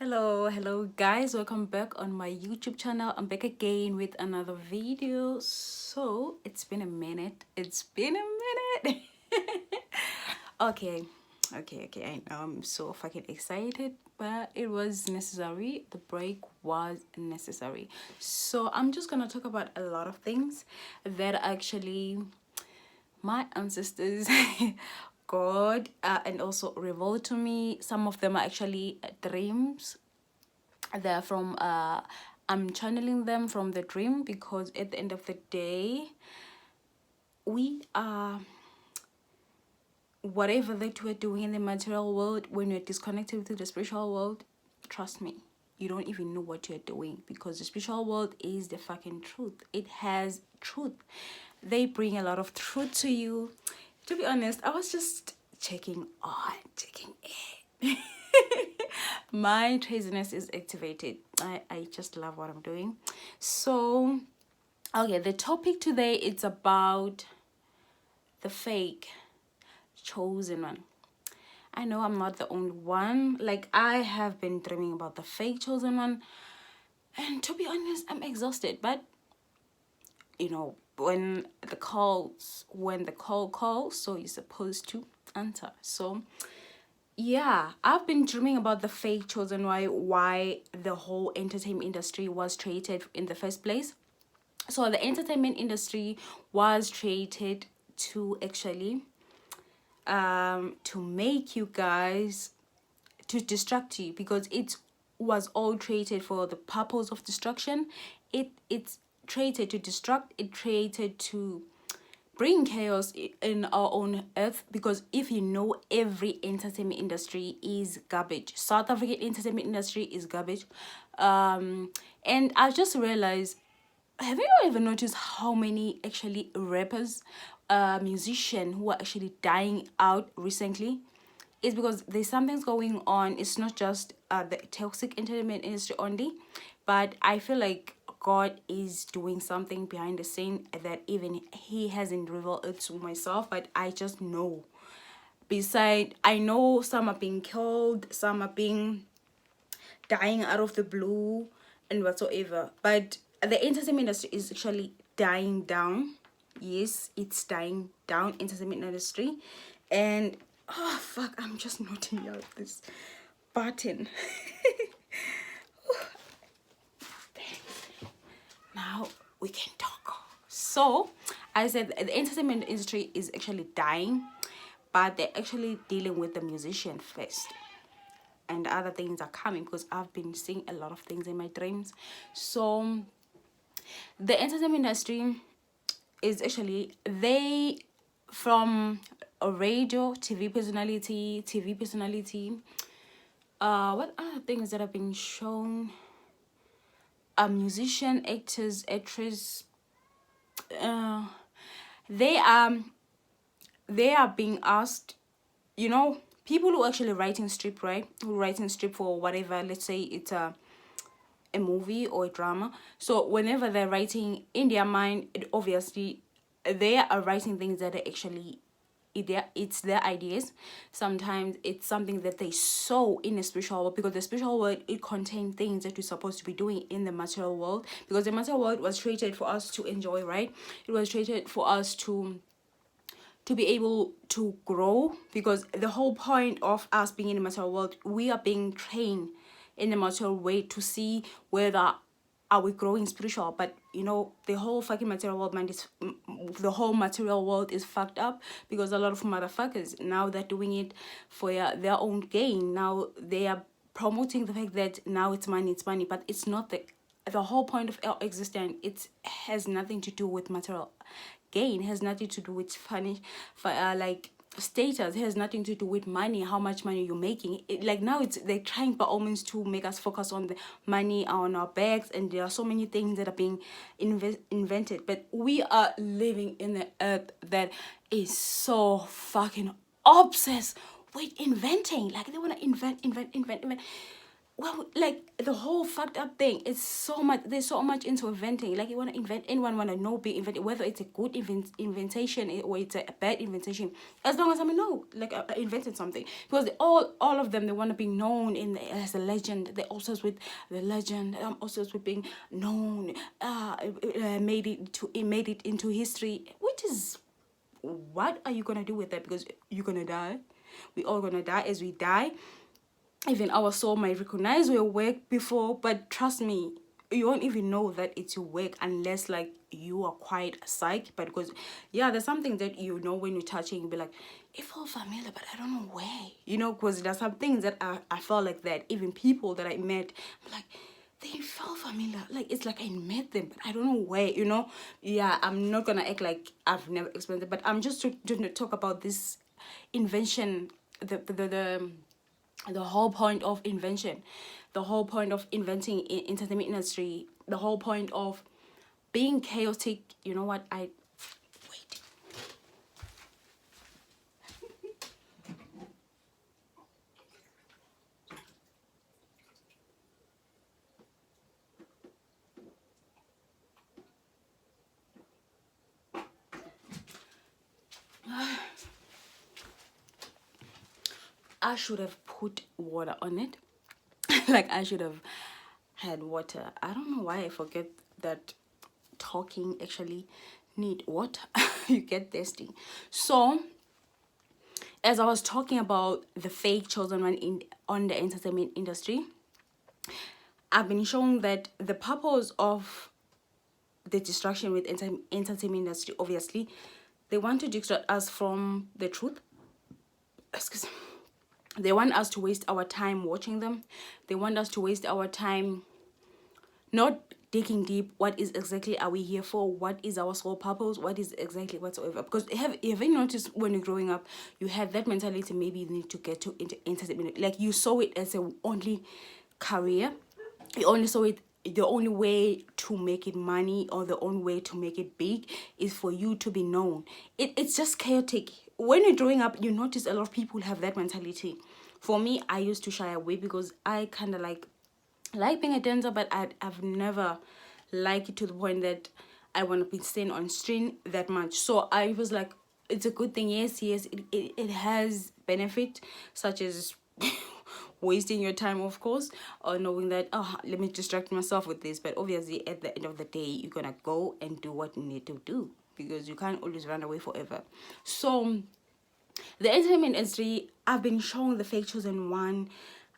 Hello guys, welcome back on my YouTube channel. I'm back again with another video. So it's been a minute. Okay, okay. I know I'm so fucking excited, but it was necessary. The break was necessary. So I'm just gonna talk about a lot of things that actually my ancestors God and also revealed to me. Some of them are actually dreams. They're from I'm channeling them from the dream, because at the end of the day we are whatever that we're doing in the material world. When you're disconnected to the spiritual world, trust me, you don't even know what you're doing, because the spiritual world is the fucking truth. It has truth. They bring a lot of truth to you. To be honest, I was just checking in. My craziness is activated. I just love what I'm doing. So okay, the topic today, it's about the fake chosen one. I know I'm not the only one. Like, I have been dreaming about the fake chosen one, and to be honest, I'm exhausted. But you know, when the call calls, so you're supposed to answer. So yeah, I've been dreaming about the fake chosen, why the whole entertainment industry was created in the first place. So the entertainment industry was created to actually to make you guys, to distract you, because it was all created for the purpose of destruction. It's created to distract. It created to bring chaos in our own earth, because if you know, every entertainment industry is garbage. South African entertainment industry is garbage. And I just realized, have you ever noticed how many actually rappers, musicians who are actually dying out recently? It's because there's something's going on. It's not just the toxic entertainment industry only, but I feel like God is doing something behind the scene that even He hasn't revealed it to myself, but I just know. Beside, I know some are being killed, some are being dying out of the blue and whatsoever, but the entertainment industry is actually dying down. Yes, it's dying down, entertainment industry. And oh fuck, I'm just noting out this button. Now we can talk. So I said the entertainment industry is actually dying, but they're actually dealing with the musician first, and other things are coming, because I've been seeing a lot of things in my dreams. So the entertainment industry is actually, they, from a radio, TV personality, what other things that have been shown, a musician, actors, actress, uh they are they are being asked, you know, people who actually writing script, right, who writing script for whatever, let's say it's a movie or a drama. So whenever they're writing in their mind, it obviously they are writing things that are actually, it's their ideas. Sometimes it's something that they saw in the spiritual world, because the spiritual world, it contains things that we're supposed to be doing in the material world, because the material world was created for us to enjoy, right? It was created for us to be able to grow, because the whole point of us being in the material world, we are being trained in the material way to see whether are we growing spiritual. But you know, the whole fucking material world, man, is the whole material world is fucked up, because a lot of motherfuckers now, they're doing it for their own gain. Now they are promoting the fact that now it's money, but it's not the whole point of our existence. It has nothing to do with material gain, has nothing to do with like status. It has nothing to do with money, how much money you're making. Like now, it's they're trying by all means to make us focus on the money on our bags, and there are so many things that are being invented, but we are living in the earth that is so fucking obsessed with inventing. Like, they want to invent. well, like the whole fucked up thing is so much. There's so much into inventing. Like you want to invent, anyone want to know, be invented, whether it's a good inventation or it's a bad inventation. As long as I know, like I invented something, because all of them, they want to be known as a legend. They also with the legend. Also with being known. Made it into history, which is, what are you gonna do with that? Because you're gonna die. We all gonna die. As we die, even our soul might recognize your work before, but trust me, you won't even know that it's your work unless like you are quite psyched. But because yeah, there's something that you know when you're touching, you'll be like, it felt familiar, but I don't know where, because there's some things that I felt like that. Even people that I met, I'm like, they felt familiar, like it's like I met them, but I don't know where, yeah. I'm not gonna act like I've never experienced it, but I'm just going to talk about this invention, the whole point of invention, the whole point of inventing in entertainment industry, the whole point of being chaotic. You know what? Wait. I should have put water on it. Like I should have had water. I don't know why I forget that talking actually need water. You get thirsty. So as I was talking about the fake chosen one on the entertainment industry, I've been shown that the purpose of the distraction with entertainment industry, obviously, they want to distract us from the truth. Excuse me. They want us to waste our time watching them. They want us to waste our time not digging deep. What is exactly are we here for? What is our sole purpose? What is exactly whatsoever? Because have you noticed when you're growing up, you had that mentality, maybe you need to get to into entertainment. Like you saw it as a only career. You only saw it, the only way to make it money or the only way to make it big is for you to be known. It's just chaotic. When you're growing up, you notice a lot of people have that mentality. For me, I used to shy away because I kind of like being a dancer, but I've never liked it to the point that I want to be seen on screen that much. So I was like, it's a good thing. Yes, it has benefit, such as wasting your time, of course, or knowing that, oh, let me distract myself with this. But obviously at the end of the day, you're gonna go and do what you need to do, because you can't always run away forever. So the entertainment industry, I've been shown the fake chosen one,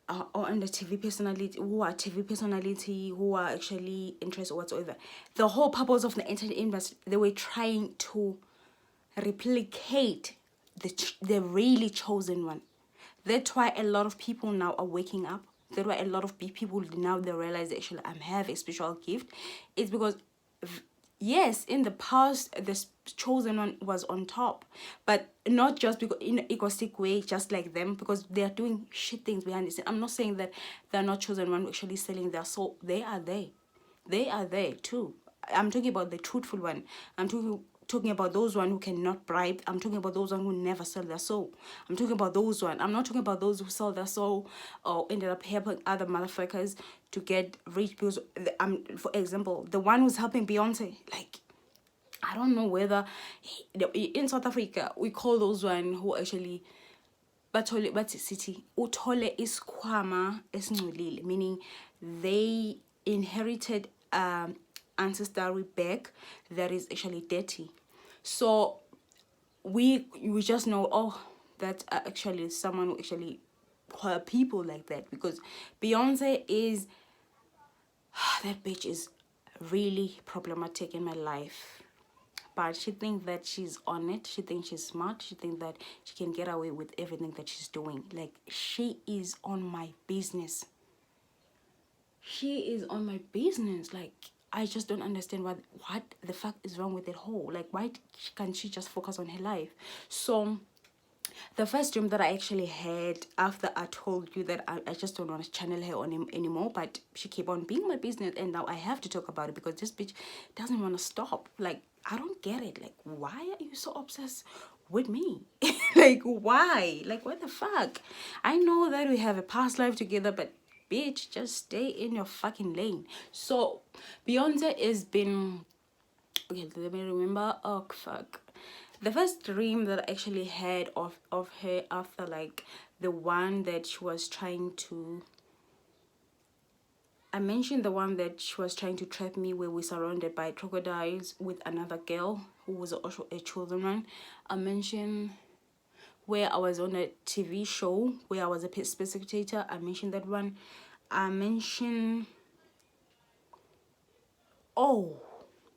or on the TV personality, who are TV personality, who are actually interested whatsoever. The whole purpose of the entertainment industry, they were trying to replicate the really chosen one. That's why a lot of people now are waking up. That's why a lot of people now, they realize actually I have a special gift. It's because yes, in the past, the chosen one was on top, but not just because in an egoistic way, just like them, because they are doing shit things behind the scene. I'm not saying that they're not chosen one actually selling their soul. They are there. They are there too. I'm talking about the truthful one. I'm talking about those one who cannot bribe. I'm talking about those one who never sell their soul. I'm talking about those one. I'm not talking about those who sell their soul or ended up helping other motherfuckers to get rich. Because for example, the one who's helping Beyonce, like, I don't know whether in South Africa we call those one who actually bathole bathi sithi uthole isikhwama esingcolile, meaning they inherited ancestry back that is actually dirty. So we just know, oh, that actually someone who actually help people like that, because Beyonce is that bitch is really problematic in my life. But she thinks that she's on it. She thinks she's smart. She thinks that she can get away with everything that she's doing. Like, she is on my business. She is on my business. Like, I just don't understand what the fuck is wrong with it whole. Like, why can't she just focus on her life? So the first dream that I actually had after I told you that I just don't want to channel her on him anymore, but she kept on being my business, and now I have to talk about it because this bitch doesn't want to stop. Like, I don't get it. Like, why are you so obsessed with me? Like, why? Like, what the fuck? I know that we have a past life together, but bitch, just stay in your fucking lane. So Beyonce has been, okay, let me remember. Oh fuck, the first dream that I actually had of her, after like the one that she was trying to, I mentioned the one that she was trying to trap me, where we're surrounded by crocodiles with another girl who was also a children. I mentioned where I was on a TV show where I was a spectator. I mentioned that one. I mentioned, oh,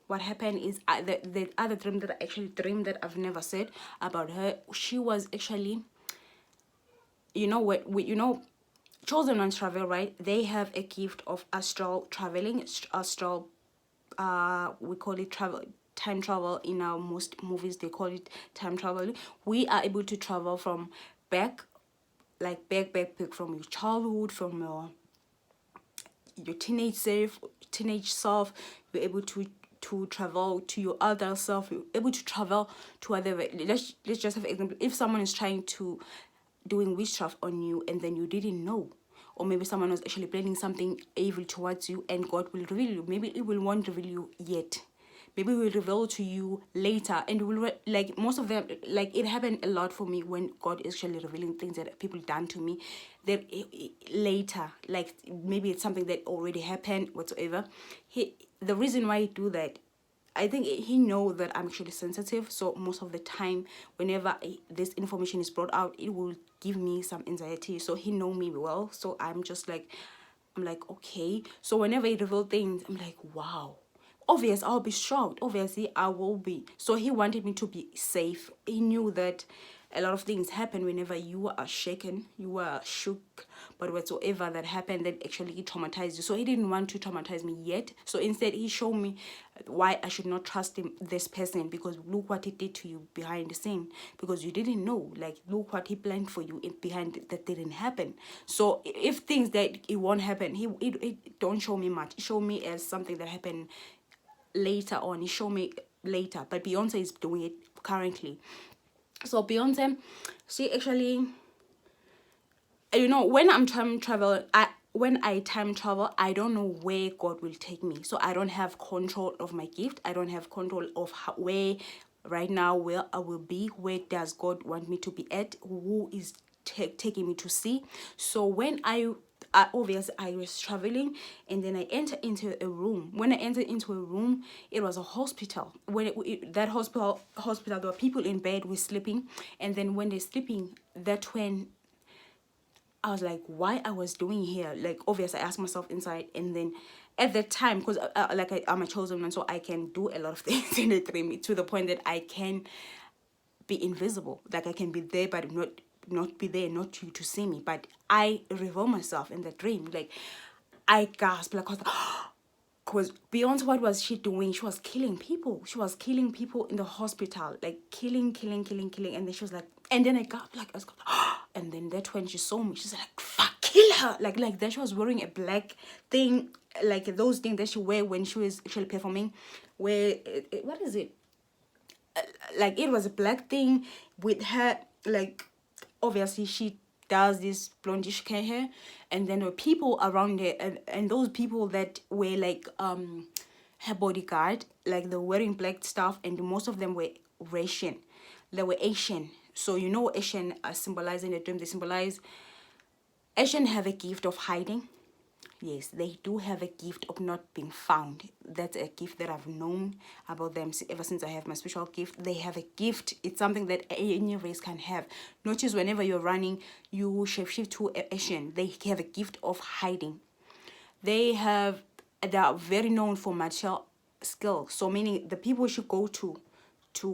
what happened is the other dream that I actually dreamed that I've never said about her. She was actually, you know what, you know, chosen on travel, right? They have a gift of astral traveling, astral, we call it time travel. In our most movies they call it time travel. We are able to travel from back, like back from your childhood, from your teenage self. You're able to travel to your other self. You're able to travel to other, let's just have an example. If someone is trying to doing witchcraft on you and then you didn't know, or maybe someone was actually planning something evil towards you, and God will reveal you. Maybe it will won't reveal you yet. Maybe it will reveal to you later, and will like most of them, like it happened a lot for me when God is actually revealing things that people done to me, that later, like maybe it's something that already happened whatsoever. The reason why he do that, I think he know that I'm actually sensitive. So most of the time, whenever this information is brought out, it will give me some anxiety. So he know me well. So I'm just like, I'm like, okay. So whenever he reveal things, I'm like, wow. Obviously, I'll be shocked. Obviously, I will be. So he wanted me to be safe. He knew that a lot of things happen whenever you are shaken, you are shook, but whatsoever that happened, that actually traumatized you. So he didn't want to traumatize me yet. So instead, he showed me why I should not trust this person, because look what he did to you behind the scene, because you didn't know. Like, look what he planned for you behind that didn't happen. So if things that it won't happen, it don't show me much. It show me as something that happened later on. He showed me later, but Beyonce is doing it currently. So Beyonce, she actually, you know, when I'm time travel, when I time travel, I don't know where God will take me. So I don't have control of my gift. I don't have control of where right now, where I will be. Where does God want me to be at? Who is taking me to see? So when obviously I was traveling, and then I entered into a room. When I entered into a room, it was a hospital. When that hospital, there were people in bed, were sleeping, and then when they're sleeping, that's when I was like, why I was doing here? Like, obviously, I asked myself inside, and then at that time, because I'm a chosen one, so I can do a lot of things in a dream, to the point that I can be invisible. Like, I can be there, but not be there, not you to see me. But I reveal myself in the dream. Like, I gasped, like, because Beyonce, what was she doing? She was killing people. She was killing people in the hospital, like killing. And then she was like, and then I got like, I was and then that's when she saw me. She's like, fuck, kill her. Like that. She was wearing a black thing, like those things that she wear when she was actually performing. Where what is it? Like it was a black thing with her, like obviously she does this blondish hair, and then there were people around her, and those people that were like her bodyguard, like they were wearing black stuff, and most of them were Asian. They were Asian. So you know, Asian are symbolizing the dream. They symbolize, Asian have a gift of hiding. Yes, they do have a gift of not being found. That's a gift that I've known about them ever since I have my special gift. They have a gift. It's something that any race can have. Notice whenever you're running, you shapeshift to Asian. They have a gift of hiding. They are very known for martial skill. So meaning the people should go to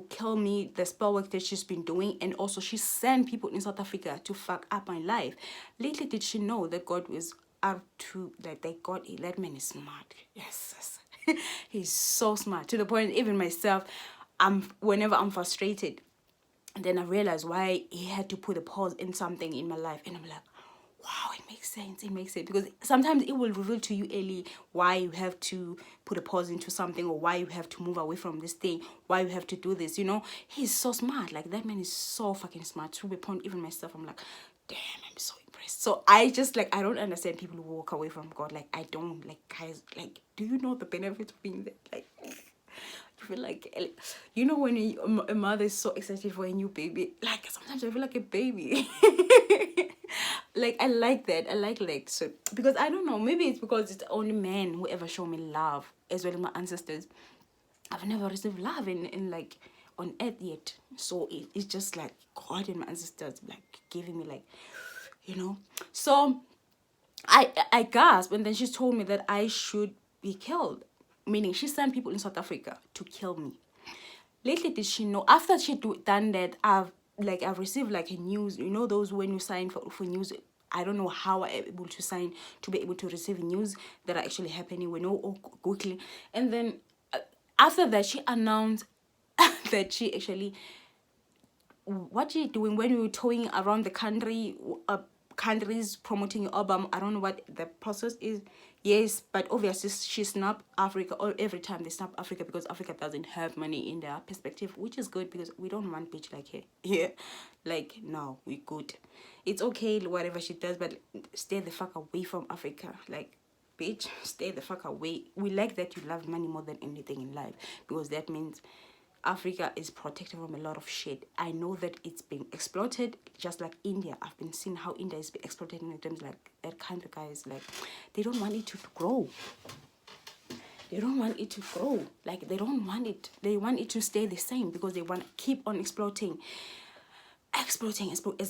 kill me, the spell work that she's been doing, and also she sent people in South Africa to fuck up my life. Little did she know that God was out to that man is smart. Yes. He's so smart, to the point even myself, whenever I'm frustrated, and then I realize why he had to put a pause in something in my life, and I'm like, wow, it makes sense, because sometimes it will reveal to you early why you have to put a pause into something, or why you have to move away from this thing, why you have to do this, you know. He's so smart. Like, that man is so fucking smart, to the point even myself, I'm like, damn, I'm so impressed So I just like, I don't understand people who walk away from God. Like, I don't, like, guys, like, do you know the benefit of being there? Like, I feel like, you know, when a mother is so excited for a new baby, like, sometimes I feel like a baby. Like, I like that. I like so, because I don't know, maybe it's because it's only men who ever show me love, as well as my ancestors. I've never received love in like on earth yet. So it's just like God and my ancestors like giving me, like, you know. So I gasped, and then she told me that I should be killed. Meaning she sent people in South Africa to kill me. Lately did she know, after she done that, I've received like a news, you know, those when you sign for news. I don't know how I'm able to sign to be able to receive news that are actually happening. We know all quickly. And then after that, she announced that she actually, what she doing when you were touring around the country, countries promoting your album. I don't know what the process is. Yes, but obviously she snapped Africa, or every time they snap Africa, because Africa doesn't have money in their perspective, which is good because we don't want bitch like her. Yeah, like, no, we good. It's okay whatever she does, but stay the fuck away from Africa. Like, bitch, stay the fuck away. We like that you love money more than anything in life, because that means Africa is protected from a lot of shit. I know that it's being exploited, just like India. I've been seeing how India is being exploited in terms like that kind of guys. Like, they don't want it to grow. They don't want it to grow. Like, they don't want it. They want it to stay the same because they want to keep on exploiting as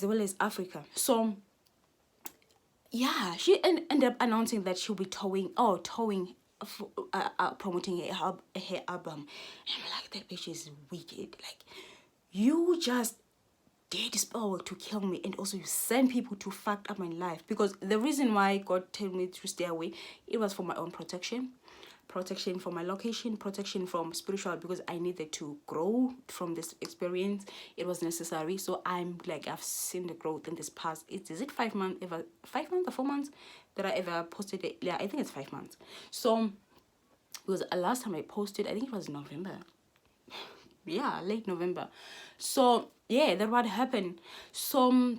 well as Africa. So yeah, she ended up announcing that she'll be promoting her album. And I'm like, that bitch is wicked. Like, you just did spell to kill me, and also you send people to fuck up my life. Because the reason why God told me to stay away, it was for my own protection from my location, protection from spiritual, because I needed to grow from this experience. It was necessary. So I'm like, I've seen the growth in this past, is it 5 months, ever 5 months or 4 months that I ever posted it? Yeah, I think it's 5 months. So because the last time I posted, I think it was November. Yeah, late November. So yeah, that what happened. So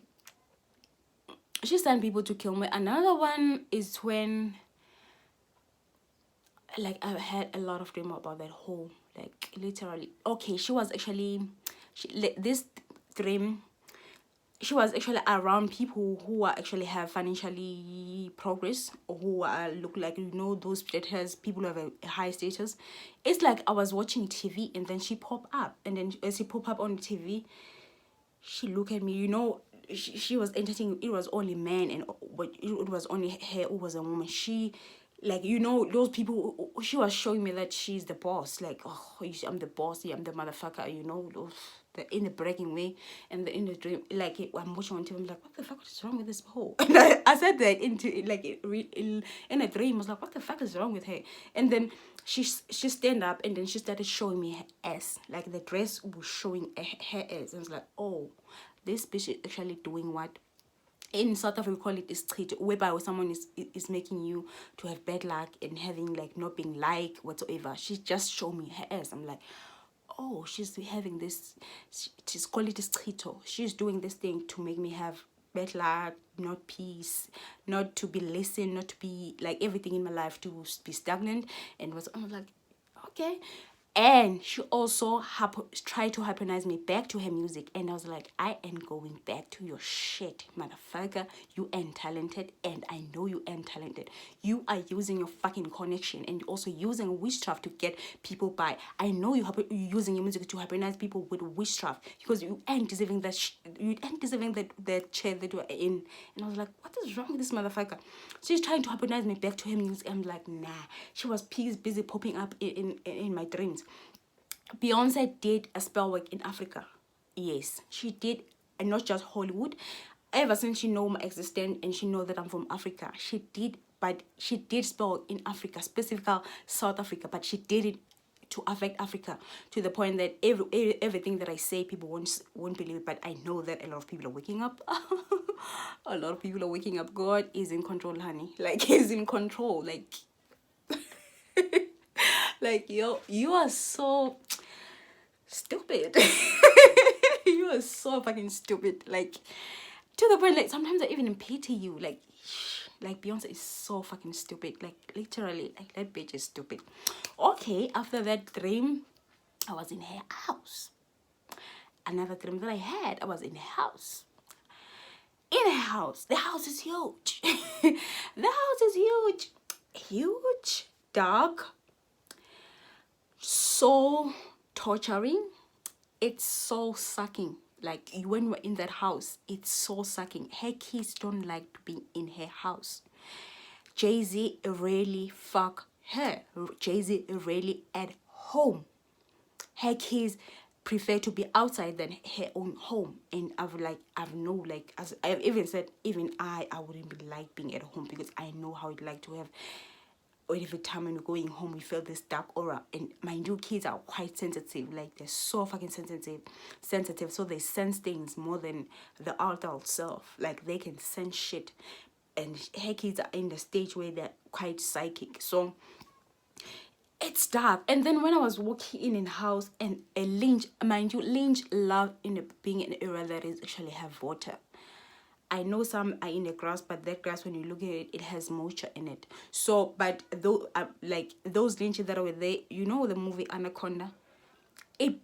she sent people to kill me. Another one is when, like, I had a lot of dream about that whole, like, literally. Okay, she was actually, this dream, she was actually around people who are actually have financially progress, or who are look like, you know, those that has people who have a high status. It's like I was watching TV, and then she pop up, and then as she pop up on the TV, she looked at me, you know. She was entertaining. It was only men, and but it was only her who was a woman. She, like, you know, those people, she was showing me that she's the boss. Like, oh, I'm the boss. Yeah, I'm the motherfucker. You know, those, in the bragging way, and in the dream, like, I'm watching on TV. I'm like, what the fuck is wrong with this hoe? And I said that into, like, in a dream. I was like, what the fuck is wrong with her? And then she stand up, and then she started showing me her ass. Like, the dress was showing her ass. And I was like, oh, this bitch is actually doing what in South Africa we call it street, whereby someone is making you to have bad luck and having, like, not being like whatsoever. She just showed me her ass. I'm like, oh, she's having this, she's called it streeto. She's doing this thing to make me have bad luck, not peace, not to be listened, not to be, like, everything in my life to be stagnant. And I was like, okay. And she also tried to hypnotize me back to her music. And I was like, I ain't going back to your shit, motherfucker. You ain't talented, and I know you ain't talented. You are using your fucking connection, and you're also using witchcraft to get people by. I know you're using your music to hypnotize people with witchcraft, because you ain't deserving that you ain't deserving that chair that you are in. And I was like, what is wrong with this motherfucker? She's trying to hypnotize me back to her music. I'm like, nah. She was busy popping up in my dreams. Beyonce did a spell work in Africa. Yes, she did, and not just Hollywood. Ever since she know my existence and she know that I'm from Africa, she did. But she did spell work in Africa, specifically South Africa. But she did it to affect Africa, to the point that everything that I say, people won't believe it. But I know that a lot of people are waking up. A lot of people are waking up. God is in control, honey. Like, he's in control. Like, like, yo, you are so stupid. You are so fucking stupid. Like, To the point, like, sometimes I even pity you. Like Beyonce is so fucking stupid. Like, literally, like, that bitch is stupid. Okay, after that dream, I was in her house. Another dream that I had, I was in her house. In a house. The house is huge. The house is huge. Huge, dark, so torturing. It's so sucking. Like, when we're in that house, it's so sucking. Her kids don't like to be in her house. Jay-Z really fuck her. Jay-Z really at home. Her kids prefer to be outside than her own home. And I've as I've even said, even I wouldn't be like being at home, because I know how it like to have, every time when we're going home, we feel this dark aura. And mind you, kids are quite sensitive. Like, they're so fucking sensitive. So they sense things more than the adult self. Like, they can sense shit. And her kids are in the stage where they're quite psychic. So it's dark. And then when I was walking in the house, and a lynch, mind you, lynch love being in an area that is actually have water. I know some are in the grass, but that grass, when you look at it, it has moisture in it. So, but though, like those lynches that were there, you know the movie Anaconda? It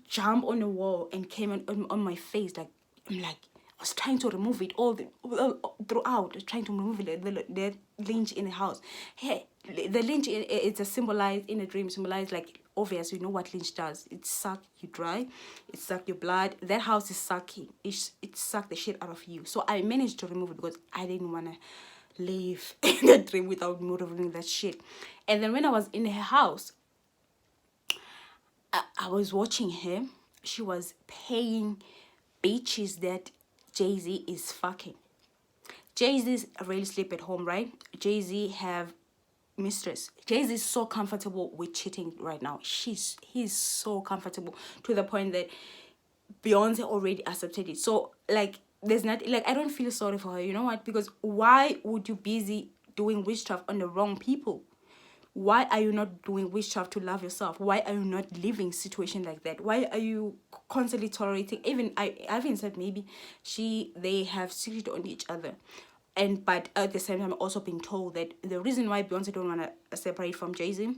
jumped on the wall and came on my face. Like, I'm like, I was trying to remove it all throughout. I was trying to remove the lynch in the house. Hey, the lynch, it's a symbolized in a dream, symbolized, like, obvious. You know what lynch does? It suck you dry, it suck your blood. That house is sucking. It sucked the shit out of you. So I managed to remove it because I didn't want to live in the dream without removing that shit. And then when I was in her house, I was watching her. She was paying bitches that Jay-Z is fucking. Jay-Z really sleep at home, right? Jay-Z have mistress. Jay-Z is so comfortable with cheating right now. He's so comfortable to the point that Beyonce already accepted it. So, like, there's not, like, I don't feel sorry for her. You know what? Because why would you busy doing witchcraft on the wrong people? Why are you not doing witchcraft to love yourself? Why are you not living situation like that? Why are you constantly tolerating? Even I even said maybe they have secret on each other. But at the same time, also being told that the reason why Beyonce don't want to separate from Jay-Z,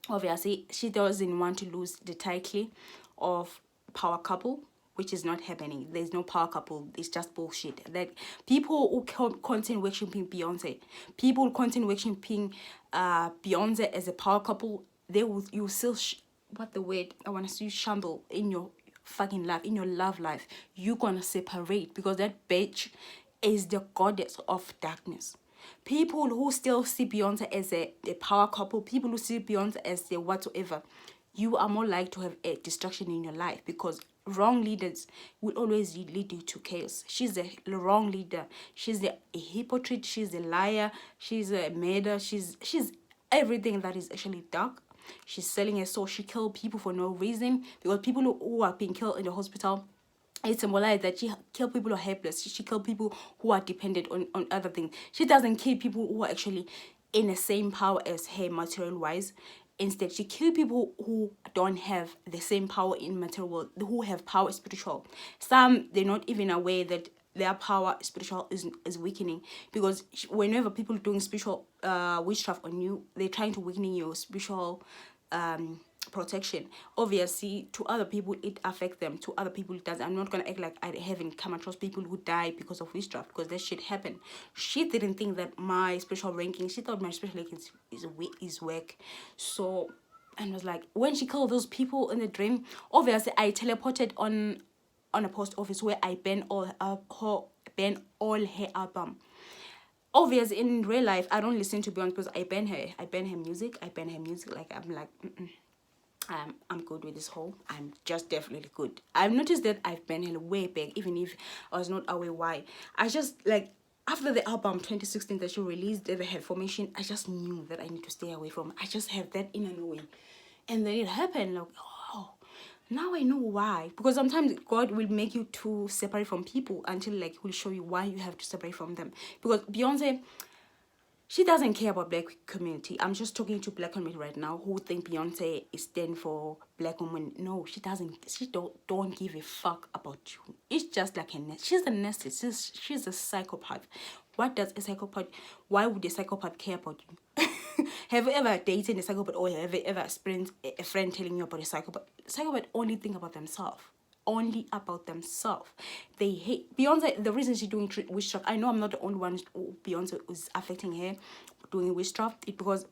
obviously she doesn't want to lose the title of power couple, which is not happening. There's no power couple. It's just bullshit. That people who content worshiping Beyonce, people who content worshiping Beyonce as a power couple, you still what the word I want to see, shamble in your fucking life, in your love life. You're gonna separate because that bitch is the goddess of darkness. People who still see Beyonce as a power couple, people who see Beyonce as the whatsoever, you are more likely to have a destruction in your life, because wrong leaders will always lead you to chaos. She's the wrong leader. She's a hypocrite. She's a liar. She's a murderer. She's everything that is actually dark. She's selling her soul. She killed people for no reason, because people who are being killed in the hospital, it symbolizes that she kill people who are helpless. She kill people who are dependent on other things. She doesn't kill people who are actually in the same power as her material wise. Instead, she kill people who don't have the same power in material world, who have power spiritual. Some, they're not even aware that their power spiritual is weakening, because whenever people are doing spiritual witchcraft on you, they're trying to weaken your spiritual protection. Obviously, to other people it affects them, to other people it doesn't. I'm not gonna act like I haven't come across people who die because of witchcraft, because that shit happened. She didn't think that my spiritual ranking, she thought my spiritual ranking is weak. So, and was like, when she killed those people in the dream, obviously I teleported on a post office where I ban all her album. Obviously, in real life, I don't listen to Beyonce because I ban her. I ban her music. Like, I'm like, I'm good with this whole. I'm just definitely good. I've noticed that I've been her way back, even if I was not aware why. I just, like, after the album 2016 that she released, the Head Formation, I just knew that I need to stay away from. I just have that inner knowing. And then it happened, like, oh, now I know why. Because sometimes God will make you to separate from people until, like, He will show you why you have to separate from them. Because Beyonce, she doesn't care about black community. I'm just talking to black community right now who think Beyonce is stand for black women. No, she doesn't. She don't give a fuck about you. It's just like she's a narcissist. She's a psychopath. What does a psychopath? Why would a psychopath care about you? Have you ever dated a psychopath, or have you ever experienced a friend telling you about a psychopath? Psychopath only think about themselves. Only about themselves. They hate Beyonce. The reason she's doing witchcraft, I know I'm not the only one who Beyonce is affecting her doing witchcraft. It's because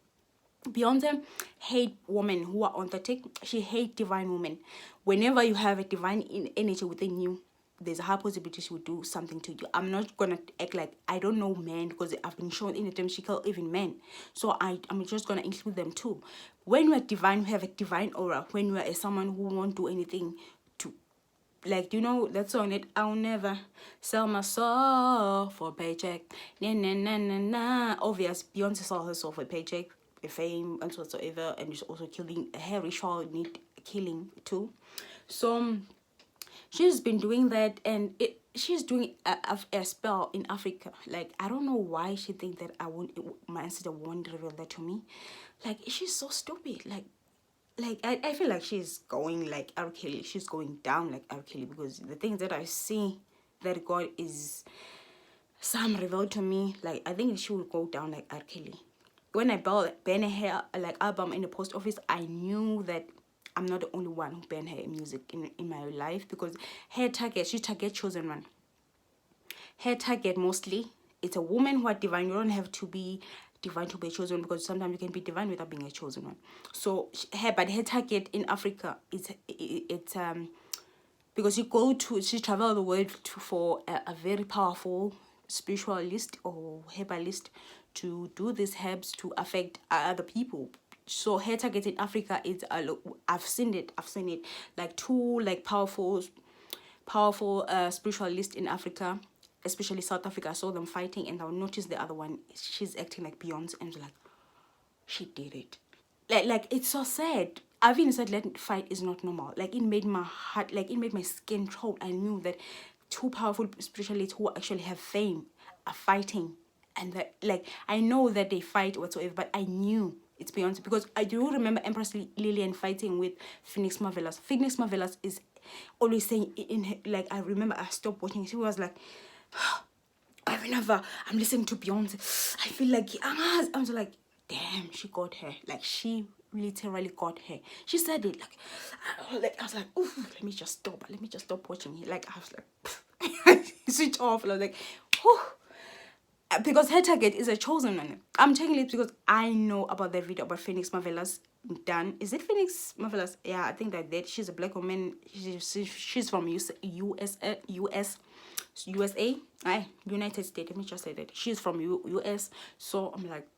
Beyonce hate women who are authentic. She hate divine women. Whenever you have a divine energy within you, there's a high possibility she will do something to you. I'm not gonna act like I don't know men, because I've been shown in the term she called even men. So I'm just gonna include them too. When you are divine, you have a divine aura. When you are someone who won't do anything to, like, you know that song that I'll never sell my soul for a paycheck. Na na na na na. Obvious, Beyonce sold her soul for a paycheck, a fame, and whatsoever, and she's also killing. Her ritual need killing too. So she's been doing that, and she's doing a spell in Africa. Like, I don't know why she think that my ancestor won't reveal that to me. Like, she's so stupid. Like I feel like she's going like R. Kelly. She's going down like R. Kelly, because the things that I see that God is some revealed to me, like, I think she will go down like R. Kelly. When I bought Ben Hair like album in the post office, I knew that I'm not the only one who ban her music in my life, because her target, she target chosen one. Her target mostly, it's a woman who are divine. You don't have to be divine to be chosen, because sometimes you can be divine without being a chosen one. So her target in Africa is it's because she travel the world for a very powerful spiritualist or herbalist to do these herbs to affect other people. So her target in Africa is I've seen it like two like powerful spiritualists in Africa, especially South Africa. I saw them fighting, and I noticed the other one, she's acting like Beyonce, and like, she did it. Like it's so sad. I've even said let fight is not normal. Like, it made my heart, like, it made my skin crawl. I knew that two powerful spiritualists who actually have fame are fighting, and that, like, I know that they fight whatsoever, but I knew it's Beyonce, because I do remember Empress Lillian fighting with Phoenix Marvelous. Phoenix Marvelous is always saying in her, like, I remember I stopped watching. She was like, whenever I'm listening to Beyonce, I feel like I was like, damn, she got her. Like, she literally got her. She said it like I was like, oof, let me just stop watching it. Like, I was like, switch off. And I was like, whew. Because her target is a chosen one. I'm taking it because I know about the video about Phoenix Marvelous done. Is it Phoenix Marvelous? Yeah, I think that she's a black woman. She's from USA, United States. Let me just say that she's from US. So I'm like,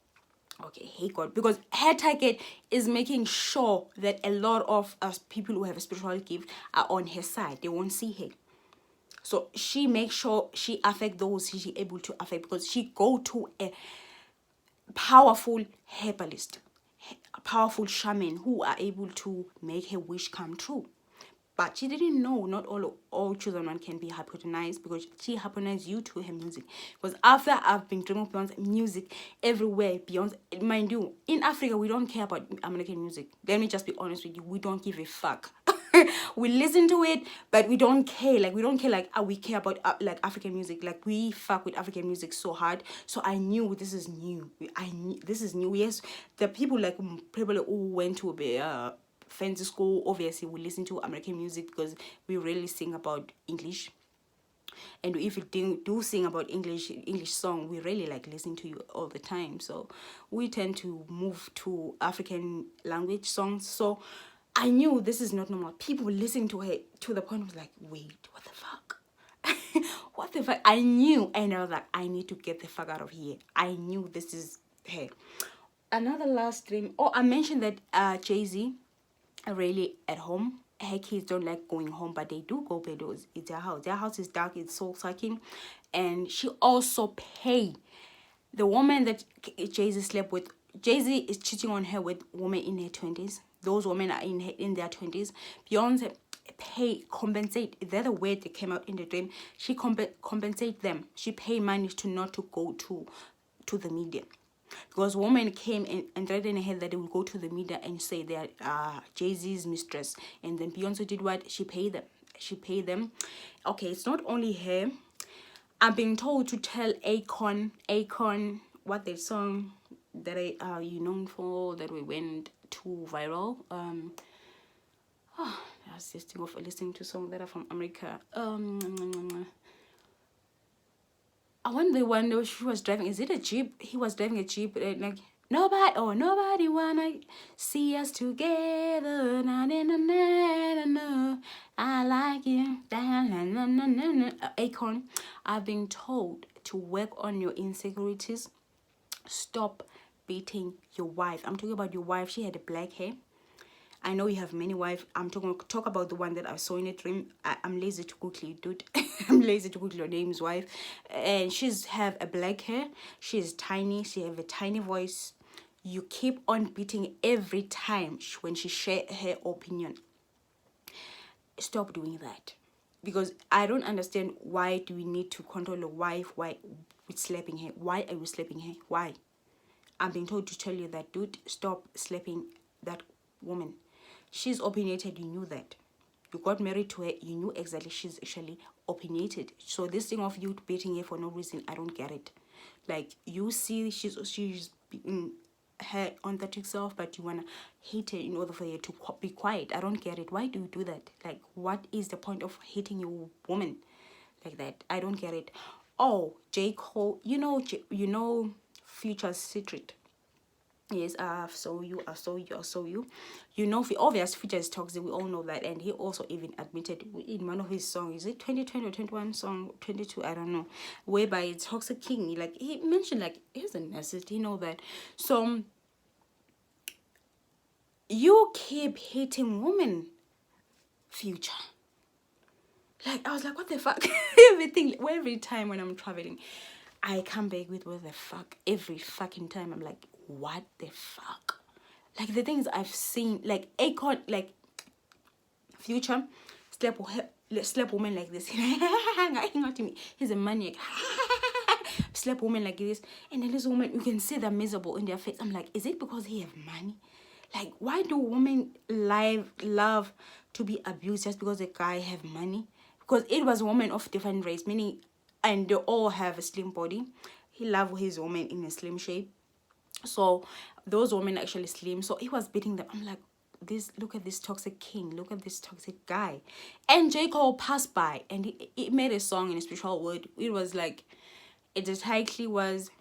okay, hey God, because her target is making sure that a lot of us people who have a spiritual gift are on her side. They won't see her. So she makes sure she affect those she able to affect, because she go to a powerful herbalist, a powerful shaman who are able to make her wish come true. But she didn't know not all children can be hypnotized, because she hypnotized you to her music. Because after I've been dreaming Beyonce music everywhere, Beyonce, mind you, in Africa we don't care about American music. Let me just be honest with you, we don't give a fuck. We listen to it, but we don't care. Like, we don't care like we care about like African music. Like, we fuck with African music so hard. So I knew this is new. I knew this is new. Yes, the people like people who went to a fancy school obviously we listen to American music, because we really sing about English. And if you do sing about English song, we really like listen to you all the time. So we tend to move to African language songs. So I knew this is not normal. People listening to her to the point was like, wait, what the fuck? What the fuck? I knew, and I was like, I need to get the fuck out of here. I knew this is her. Another last dream. Oh, I mentioned that Jay-Z really at home. Her kids don't like going home, but they do go bed. It's their house. Their house is dark. It's soul sucking, and she also pay the woman that Jay-Z slept with. Jay-Z is cheating on her with women in her 20s. Those women are in their 20s. Beyonce compensate. They're the word that came out in the dream. She compensate them. She pay money to not to go to the media. because women came and threatened her that they will go to the media and say they are Jay-Z's mistress. And then Beyonce did what? She paid them. She paid them. Okay, it's not only her. I'm being told to tell Akon, what their song that you known for, that we went too viral. I was just thinking of listening to songs that are from America. I wonder the one that she was driving. Is it a Jeep? He was driving a Jeep. Like nobody wanna see us together. Na na na na na. I like you. Na na na na na. Akon, I've been told to work on your insecurities. Stop beating your wife. I'm talking about your wife. She had a black hair. I know you have many wives. I'm talk about the one that I saw in a dream. I'm lazy to Google it, dude. I'm lazy to Google your name's wife. And she's have a black hair. She's tiny. She have a tiny voice. You keep on beating every time when she share her opinion. Stop doing that. Because I don't understand, why do we need to control a wife? Why with slapping her? Why are you slapping her? Why? I'm being told to tell you that, dude, stop slapping that woman. She's opinionated, you knew that. You got married to her, you knew exactly she's actually opinionated. So this thing of you beating her for no reason, I don't get it. Like, you see she's being her authentic self, but you wanna hate her in order for her to be quiet. I don't get it. Why do you do that? Like, what is the point of hating your woman like that? I don't get it. Oh, J. Cole, you know Future's secret. Yes, I saw you. You know, obvious Future is toxic. We all know that. And he also even admitted in one of his songs, is it 2020 or 21 song, 22, I don't know, whereby it's Toxic King. Like, he mentioned, like, he's a narcissist, you know that. So, you keep hating women, Future. Like, I was like, what the fuck? Every time when I'm traveling, I come back with what the fuck. Every fucking time I'm like, what the fuck? Like, the things I've seen, like Akon, like Future slap woman like this. He's a maniac. Slap woman like this, and then this woman, you can see they're miserable in their face. I'm like, is it because he have money? Like, why do women love to be abused just because the guy have money? Because it was a woman of different race, meaning, and they all have a slim body. He loved his woman in a slim shape. So those women actually slim. So he was beating them. I'm like, look at this toxic king. Look at this toxic guy. And J. Cole passed by and he made a song in a spiritual word. It was like, the title was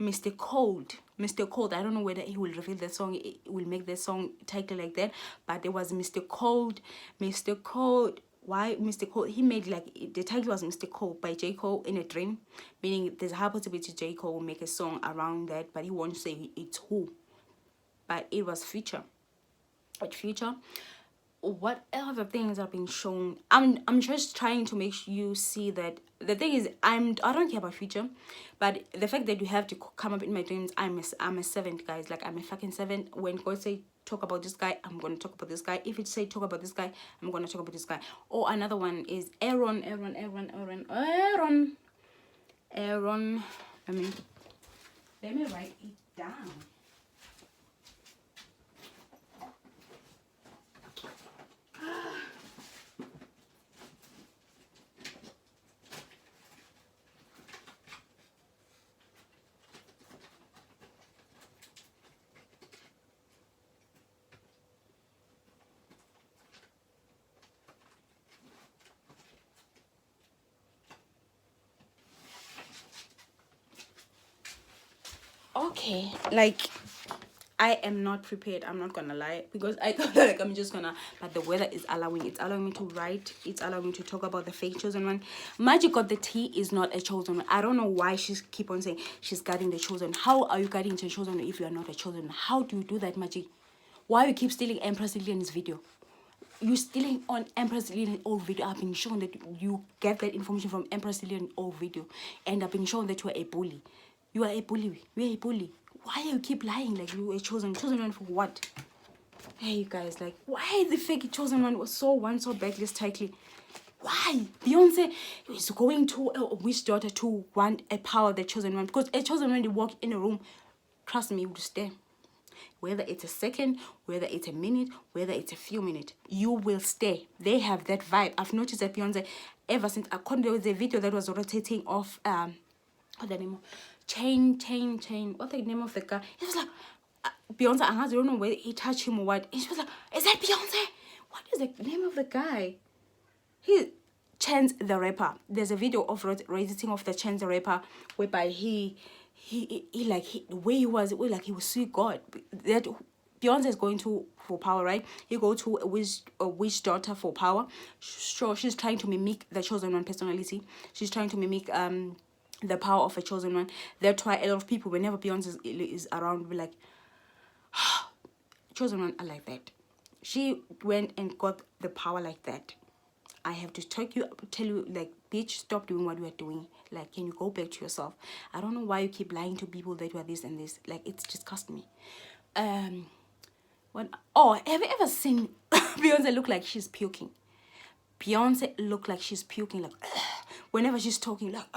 Mr. Cold. Mr. Cold. I don't know whether he will reveal the song. It will make the song title like that. But there was Mr. Cold. Mr. Cold. Why Mr. Cole? He made, like, the title was Mr. Cole by J. Cole in a dream, meaning there's a high possibility J. Cole will make a song around that, but he won't say it's who. But it was Future. At Future. What other things are being shown? I'm just trying to make you see that the thing is, I don't care about Future, but the fact that you have to come up in my dreams, I'm a servant, guys. Like, I'm a fucking servant. When God say talk about this guy, I'm gonna talk about this guy. If it say talk about this guy, I'm gonna talk about this guy. Or another one is Aaron. Let me write it down. Okay, like, I am not prepared, I'm not gonna lie, because I thought like I'm just gonna, but the weather is allowing, it's allowing me to write, it's allowing me to talk about the fake chosen one. Magic of the Tea is not a chosen one. I don't know why she's keep on saying she's guarding the chosen. How are you guarding the chosen if you are not a chosen? How do you do that, Magic? Why you keep stealing Empress Lillian's video? You stealing on Empress Lillian's old video. I've been shown that you get that information from Empress Lillian's old video, and I've been shown that you are a bully. You are a bully. You are a bully. Why you keep lying like you were chosen one for what? Hey, you guys, like, why the fake chosen one was so backlist tightly? Why? Beyonce is going to a witch daughter to want a power, the chosen one. Because a chosen one, they walk in a room, trust me, you would stay. Whether it's a second, whether it's a minute, whether it's a few minutes, you will stay. They have that vibe. I've noticed that Beyonce, ever since there was a video that was rotating off what's the name of chain. What's the name of the guy? He was like Beyonce, I don't know whether he touched him or what. And she was like, is that Beyonce? What is the name of the guy? He Chance the Rapper. There's a video of rotating of the Chance the Rapper whereby the way he was sweet God. That Beyonce is going to for power, right? You go to a witch daughter for power. Sure, she's trying to mimic the chosen one personality. She's trying to mimic the power of a chosen one. That's why a lot of people, whenever Beyonce is around, be like, chosen one are like that. She went and got the power like that. I have to tell you, like, bitch, stop doing what you are doing. Like, can you go back to yourself? I don't know why you keep lying to people that you are this and this. Like, it's disgusting me. Have you ever seen Beyonce look like she's puking? Beyonce look like she's puking, like, whenever she's talking, like,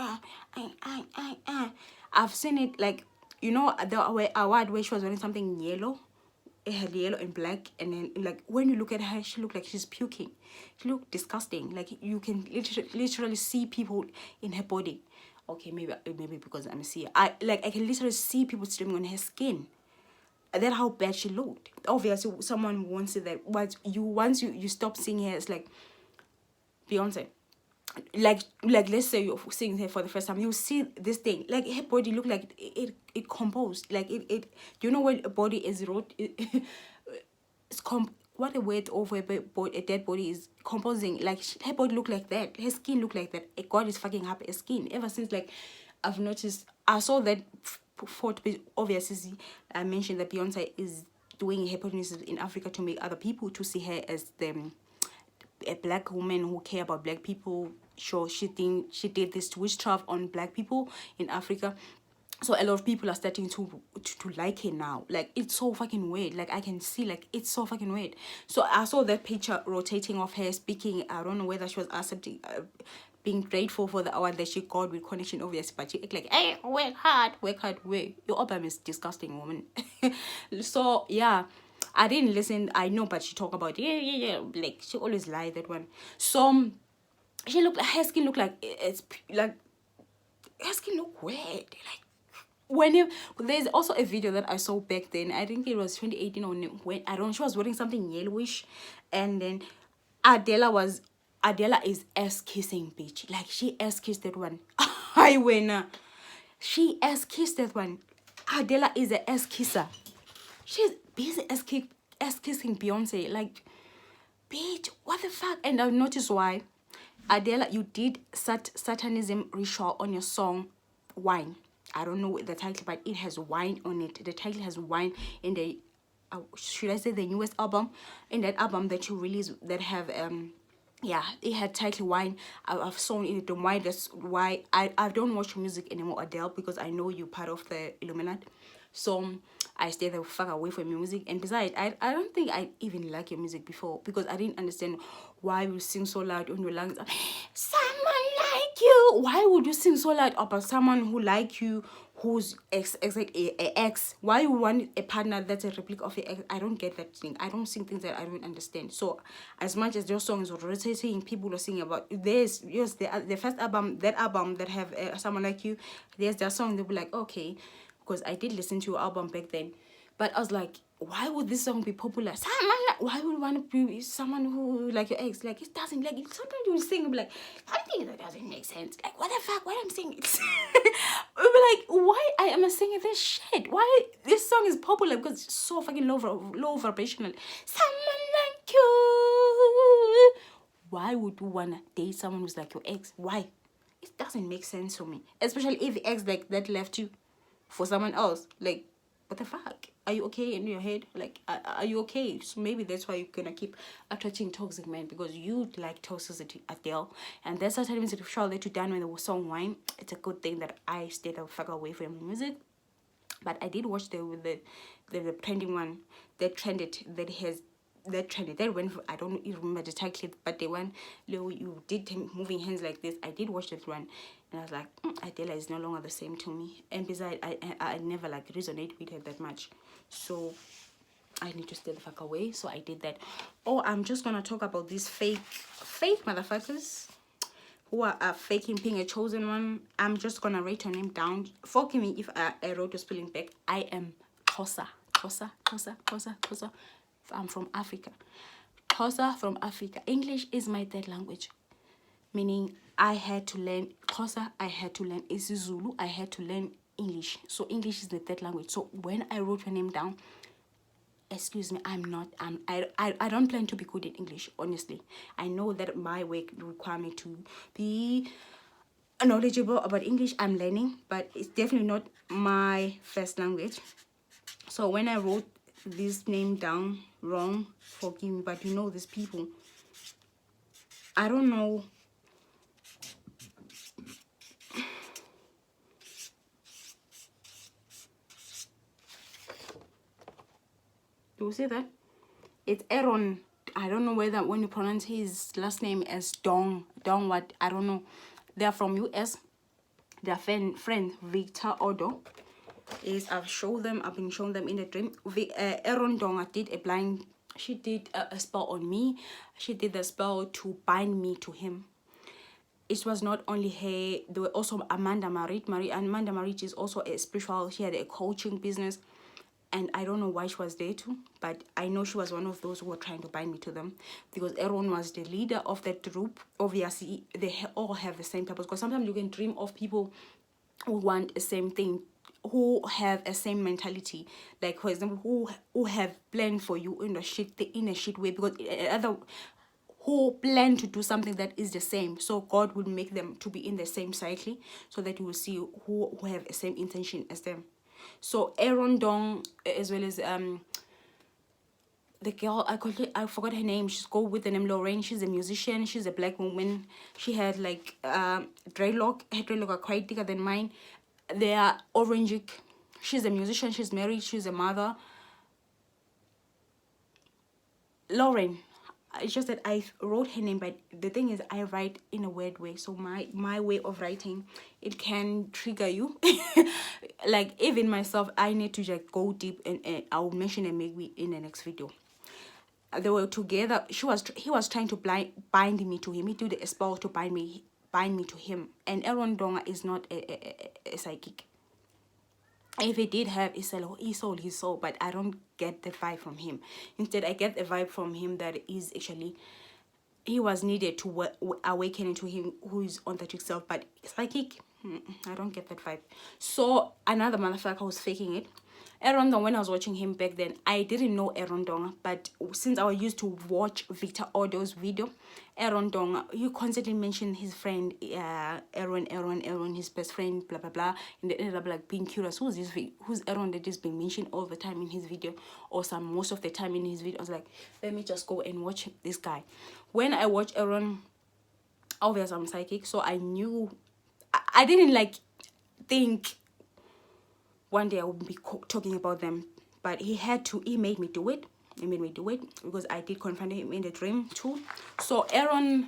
I've seen it, like, you know, the award where she was wearing something yellow. It had yellow and black, and then, like, when you look at her, she looked like she's puking. She looked disgusting. Like, you can literally see people in her body. Okay, maybe because I'm a seer. I can literally see people streaming on her skin. That's how bad she looked. Obviously, someone wants it that. But once you stop seeing her, it's like Beyonce. Like let's say you're seeing her for the first time, you see this thing, like her body look like it composed, like it you know when a body is rot, what a weight over a dead body is composing, like her body look like that, her skin look like that. God is fucking happy her skin. Ever since, like, I've noticed, I saw that for obviously I mentioned that Beyonce is doing hypnosis in Africa to make other people to see her as a black woman who care about black people. Sure, she did this witchcraft on black people in Africa. So a lot of people are starting to like her now. Like, it's so fucking weird. Like, I can see, like, it's so fucking weird. So I saw that picture rotating of her speaking. I don't know whether she was accepting, being grateful for the award that she got with Connection, obviously, but she act like, hey, work hard, way. Your album is disgusting, woman. So yeah, I didn't listen. I know, but she talk about yeah. Like, she always lie, that one. So she looked, her skin looked like it's like, her skin look weird. Like, there's also a video that I saw back then. I think it was 2018 or when, I don't know. She was wearing something yellowish, and then Adela is ass kissing, bitch. Like, she ass kissed that one. I win. She ass kissed that one. Adela is a ass kisser. She's busy ass kissing Beyonce. Like, bitch, what the fuck? And I noticed why. Adela, you did satanism ritual on your song Wine. I don't know the title, but it has wine on it. The title has wine in the should I say the newest album? In that album that you released, that have yeah, it had title Wine. I've sung in it the wine. That's why I don't watch music anymore, Adele, because I know you're part of the Illuminati. So I stay the fuck away from your music. And besides, I don't think I even like your music before, because I didn't understand why you sing so loud on your lungs. Someone like you. Why would you sing so loud about someone who like you, who's ex? Why you want a partner that's a replica of your ex? I don't get that thing. I don't sing things that I don't understand. So as much as your songs are rotating, people are singing about the first album, that album that have Someone Like You. There's their song. They'll be like, okay, because I did listen to your album back then, but I was like, why would this song be popular? Why would you want to be someone who like your ex? Like, it doesn't, like, sometimes you sing and be like, something that doesn't make sense. Like, what the fuck? Why I'm singing it? We'll be like, why I am singing this shit? Why this song is popular? Because it's so fucking low vibrational. Someone like you. Why would you wanna date someone who's like your ex? Why? It doesn't make sense to me. Especially if the ex like that left you for someone else. Like, what the fuck? Are you okay in your head? Like, are you okay? So maybe that's why you're gonna keep attracting toxic men, because you like toxicity, Adele. And that's how times if Charlotte let you down when the song Wine. It's a good thing that I stayed the fuck away from music. But I did watch the trending one that trended, that has that trend. That went for, I don't even remember the title, but the one you did moving hands like this. I did watch that one, and I was like, Adela is no longer the same to me. And besides, I never like resonate with her that much, so I need to stay the fuck away. So I did that. Oh, I'm just gonna talk about these fake motherfuckers who are faking being a chosen one. I'm just gonna write her name down. Forgive me if I wrote a spelling back. I am Xhosa. I'm from Africa. Xhosa from Africa. English is my third language, meaning I had to learn Xhosa, I had to learn isiZulu, I had to learn English. So English is the third language. So when I wrote her name down, excuse me, I don't plan to be good in English, honestly. I know that my work require me to be knowledgeable about English. I'm learning, but it's definitely not my first language. So when I wrote this name down wrong, forgive me, but you know these people, I don't know. You see that? It's Aaron. I don't know whether when you pronounce his last name as Dong what, I don't know. They're from US. Their friend Victor Odo is I've been showing them in the dream. Aaron Donga did she did a spell on me. She did the spell to bind me to him. It was not only her, there were also Amanda Marit. Amanda Marit is also a spiritual, she had a coaching business, and I don't know why she was there too, but I know she was one of those who were trying to bind me to them, because Aaron was the leader of that group. Obviously, they all have the same purpose, because sometimes you can dream of people who want the same thing, who have a same mentality, like for example, who have planned for you in a shit way, because other who plan to do something that is the same. So God will make them to be in the same cycle, so that you will see who have the same intention as them. So Aaron Dong, as well as the girl, I forgot her name. She's go with the name Lorraine. She's a musician. She's a black woman. She had like dreadlock. Her dreadlock are quite thicker than mine. They are orange. She's a musician. She's married. She's a mother. Lauren. It's just that I wrote her name, but the thing is I write in a weird way. So my way of writing, it can trigger you. Like even myself, I need to just go deep, and I'll mention it maybe in the next video. They were together. He was trying to bind me to him. He did a spell to bind me to him. And Aaron Donga is not a psychic. If he did have his soul, but I don't get the vibe from him. Instead, I get the vibe from him that is actually, he was needed to awaken into him who is on that self, but psychic, I don't get that vibe. So another motherfucker was faking it. Aaron Dong, when I was watching him back then, I didn't know Aaron Dong, but since I was used to watch Victor Odo's video, Aaron Dong, you constantly mentioned his friend, Aaron, his best friend, blah, blah, blah, and they ended up like being curious, who's Aaron that is being mentioned all the time in his video, or most of the time in his video. I was like, let me just go and watch this guy. When I watched Aaron, obviously I'm psychic, so I knew, I didn't like think one day I would be talking about them, but he made me do it. He made me do it because I did confront him in the dream too. So Aaron,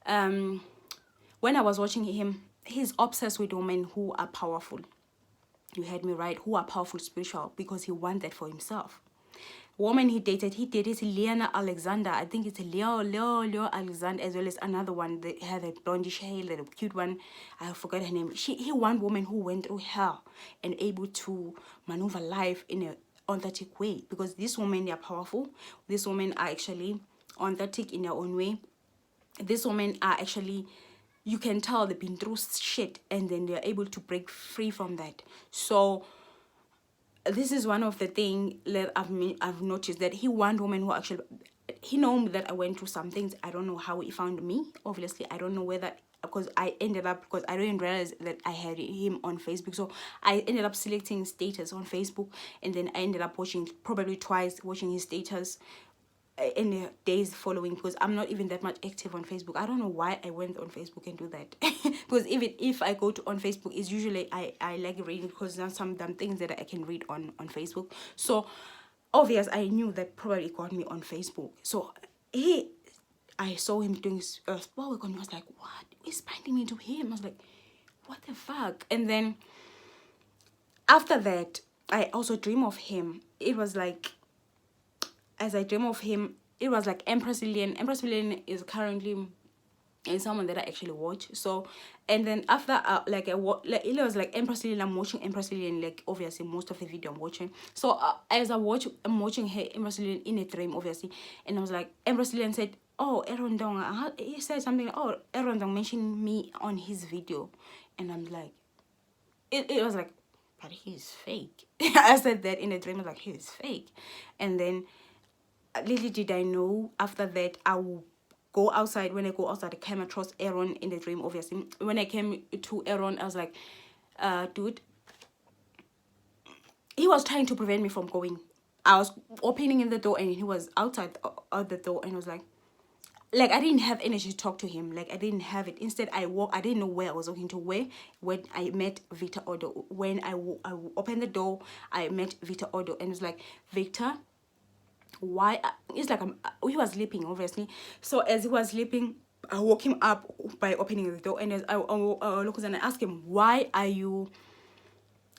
when I was watching him, he's obsessed with women who are powerful. You heard me right, who are powerful spiritual, because he wants that for himself. Woman he dated Liana Alexander. I think it's Leo Alexander, as well as another one that had a blondish hair, little cute one. I forgot her name. He one woman who went through hell and able to maneuver life in a authentic way, because these women, they are powerful. These women are actually authentic in their own way. These women are actually, you can tell they've been through shit, and then they're able to break free from that. So this is one of the things that I've noticed, that he one woman who actually, he know that I went through some things. I don't know how he found me. Obviously, I don't know whether, because I didn't realize that I had him on Facebook. So I ended up selecting status on Facebook, and then I ended up probably twice watching his status in the days following, because I'm not even that much active on Facebook. I don't know why I went on Facebook and do that. Because even if I go on Facebook, it's usually I like reading, because there's some damn things that I can read on Facebook. So obvious, I knew that probably got me on Facebook. So I saw him doing spell work on me. I was like, what? He's binding me to him. I was like, what the fuck? And then after that, I also dream of him. It was like, as I dream of him, it was like Empress Lillian. Empress Lillian is currently someone that I actually watch. So, and then after like it was like Empress Lillian. I'm watching Empress Lillian, like obviously most of the video I'm watching. So as I'm watching her Empress Lillian in a dream, obviously, and I was like, Empress Lillian said, "Oh, Aaron Dong," he said something like, "Oh, Aaron Dong mentioned me on his video," and I'm like, it was like, but he's fake. I said that in a dream. I was like, he's fake. And then little did I know, after that I will go outside. When I go outside, I came across Aaron in the dream, obviously. When I came to Aaron, I was like, dude, he was trying to prevent me from going. I was opening in the door and he was outside the door, and I was like I didn't have energy to talk to him. Like, I didn't have it. Instead, I didn't know where I was walking to. When I met Victor Odo, when I opened the door, I met Victor Odo, and it was like, Victor, why? It's like he was sleeping, obviously. So as he was sleeping, I woke him up by opening the door, and as I look and I asked him, why are you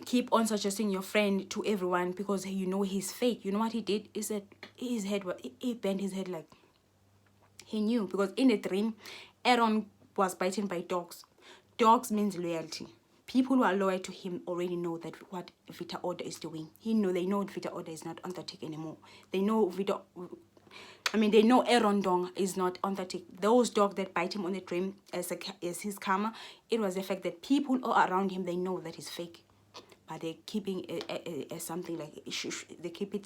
keep on suggesting your friend to everyone, because you know he's fake? You know what he did? He said he bent his head like he knew, because in a dream, Aaron was bitten by dogs. Dogs means loyalty. People who are loyal to him already know that what Vita Order is doing. They know Vita Order is not on the tick anymore. They know they know Aaron Dong is not on the tick. Those dogs that bite him on the dream as his karma, it was the fact that people around him, they know that he's fake. But they're keeping it as something like, they keep it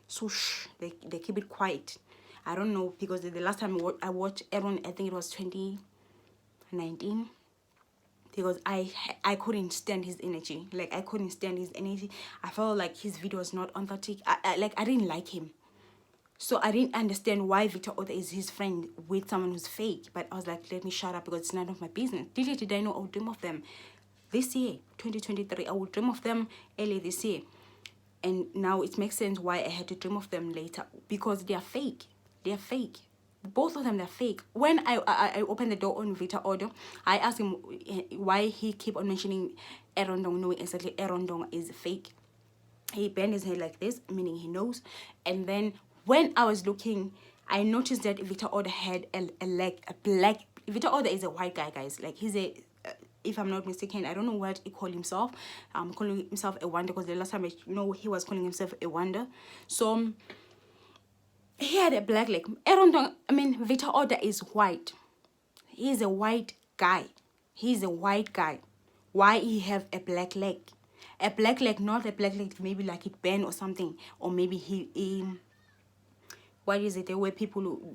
swoosh. They keep it quiet. I don't know, because the last time I watched Aaron, I think it was 2019, because I couldn't stand his energy. Like, I couldn't stand his energy. I felt like his video was not authentic. I didn't like him. So I didn't understand why Victor Oda is his friend with someone who's fake. But I was like, let me shut up, because it's none of my business. Little did I know I would dream of them this year, 2023. I would dream of them early this year. And now it makes sense why I had to dream of them later, because they are fake. They're fake. Both of them, they're fake. When I opened the door on Victor Odo, I asked him why he keep on mentioning Aaron Dong, knowing exactly Aaron Dong is fake. He bent his head like this, meaning he knows. And then when I was looking, I noticed that Victor Odo had a black. Victor Odo is a white guy, guys. Like, he's a, if I'm not mistaken, I don't know what he called himself. Calling himself a wonder, because the last time I know, he was calling himself a wonder. So he had a black leg. Aaron Dong, Victor Oda is white. He's a white guy. He's a white guy. Why he have a black leg? A black leg, not a black leg, maybe like it bent or something. Or maybe he what is it? The way people,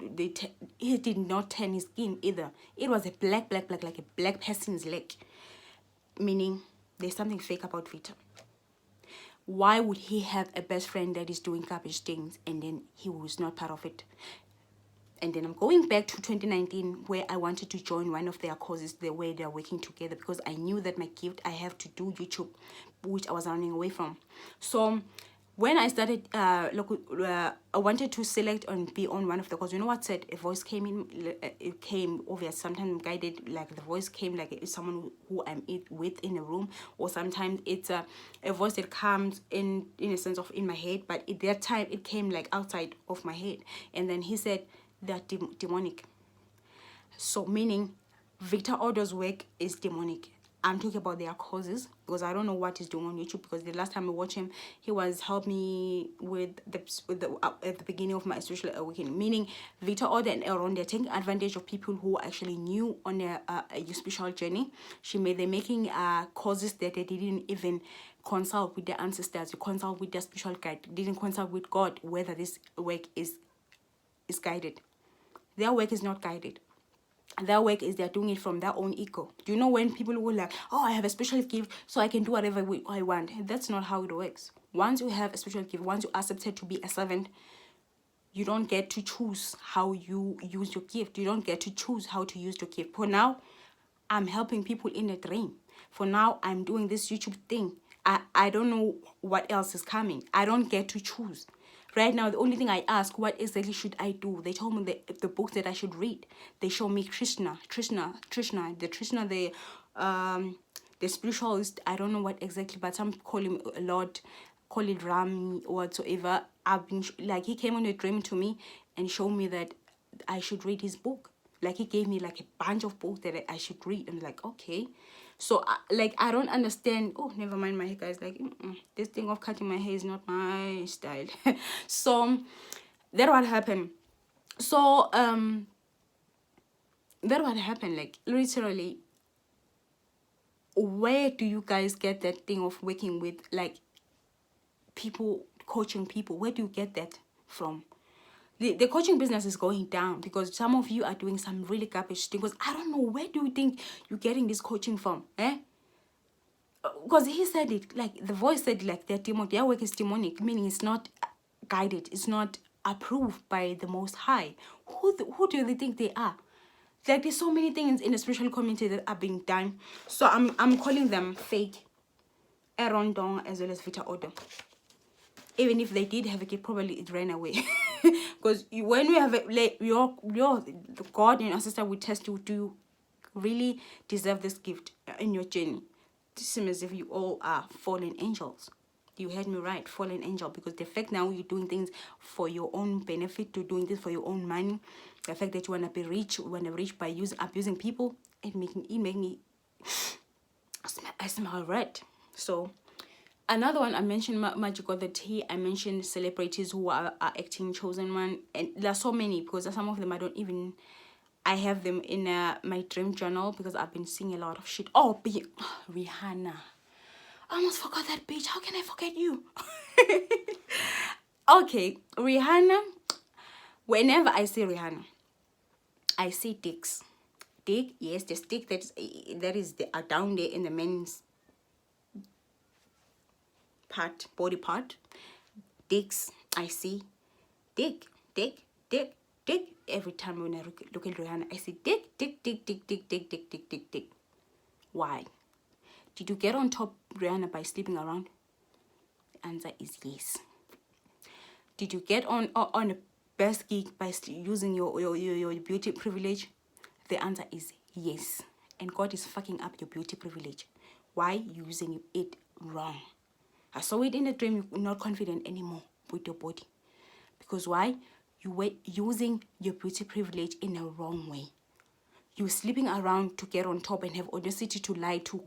he did not tan his skin either. It was a black, like a black person's leg. Meaning, there's something fake about Victor. Why would he have a best friend that is doing garbage things and then he was not part of it? And then I'm going back to 2019, where I wanted to join one of their causes, the way they're working together, because I knew that my gift, I have to do YouTube, which I was running away from. So when I started, I wanted to select and be on one of the calls. You know what said? A voice came in. It came obvious. Sometimes guided, like the voice came like it's someone who I'm with in a room, or sometimes it's a voice that comes in a sense of in my head. But at that time, it came like outside of my head, and then he said they're demonic. So meaning, Victor Odo's work is demonic. I'm talking about their causes, because I don't know what he's doing on YouTube, because the last time I watched him, he was helping me with the at the beginning of my spiritual awakening. Meaning, Victor Oda and Aaron, they're taking advantage of people who are actually new on their spiritual journey. They're making causes that they didn't even consult with their ancestors, consult with their spiritual guide, didn't consult with God whether this work is guided. Their work is not guided. Their work is they're doing it from their own ego. Do you know when people will like, oh, I have a special gift, so I can do whatever I want? That's not how it works. Once you have a special gift, once you are accepted to be a servant, you don't get to choose how you use your gift. You don't get to choose how to use your gift. For now, I'm helping people in a dream. For now, I'm doing this YouTube thing. I don't know what else is coming. I don't get to choose. Right now, the only thing I ask, what exactly should I do? They told me the books that I should read. They show me Krishna, the spiritualist. I don't know what exactly, but some call him a Lord, call it Rami or whatsoever. I've been like, he came on a dream to me and showed me that I should read his book. Like, he gave me like a bunch of books that I should read. I'm like, okay. So like, I don't understand. Oh, never mind, my hair guys. Like, this thing of cutting my hair is not my style. So that what happened. So that what happened. Like, literally, where do you guys get that thing of working with like people, coaching people? Where do you get that from? The coaching business is going down because some of you are doing some really garbage things. I don't know, where do you think you're getting this coaching from? Because he said it, like, the voice said, like, their work is demonic, meaning it's not guided, it's not approved by the Most High. Who do they think they are? Like, there's so many things in the spiritual community that are being done. So I'm calling them fake. Aaron Dong as well as Vita Odo. Even if they did have a kid, probably it ran away. Because when you have a, like, your God and your sister will test you, do you really deserve this gift in your journey? This seems as if you all are fallen angels. You heard me right, fallen angel. Because the fact now you're doing things for your own benefit, to doing this for your own money, the fact that you want to be rich, by abusing people, it make me I smell red. So another one, I mentioned Magic of the Tea. I mentioned celebrities who are acting chosen one, and there's so many, because some of them I have them in my dream journal, because I've been seeing a lot of shit. Oh, Rihanna. I almost forgot that bitch. How can I forget you? Okay, Rihanna. Whenever I see Rihanna, I see dicks. Dick, yes, the stick that is down there in the men's body part. Dicks, I see. Dick. Every time when I look at Rihanna, I see dick. Why? Did you get on top, Rihanna, by sleeping around? The answer is yes. Did you get on a best gig by using your beauty privilege? The answer is yes. And God is fucking up your beauty privilege. Why? Using it wrong. I saw it in a dream. You're not confident anymore with your body. Because why? You were using your beauty privilege in a wrong way. You're sleeping around to get on top and have audacity to lie to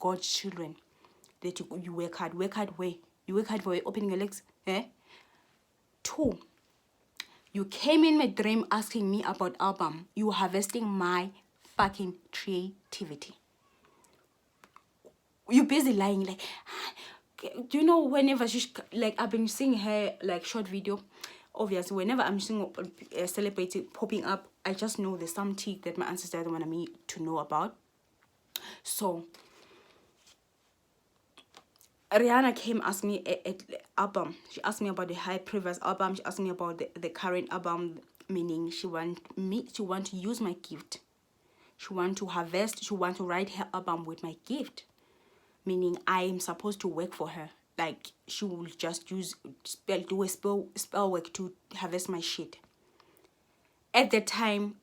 God's children. That you work hard. Work hard where? You work hard for opening your legs? 2, you came in my dream asking me about album. You were harvesting my fucking creativity. You busy lying, like, do you know, whenever like, I've been seeing her like short video. Obviously, whenever I'm seeing a celebrity popping up, I just know there's some tea that my ancestors wanted me to know about. So Rihanna came asked me at album. She asked me about the previous album. She asked me about the current album, meaning she want to use my gift. She want to harvest. She want to write her album with my gift, meaning I am supposed to work for her. Like, she will just do a spell work to harvest my shit. At the time,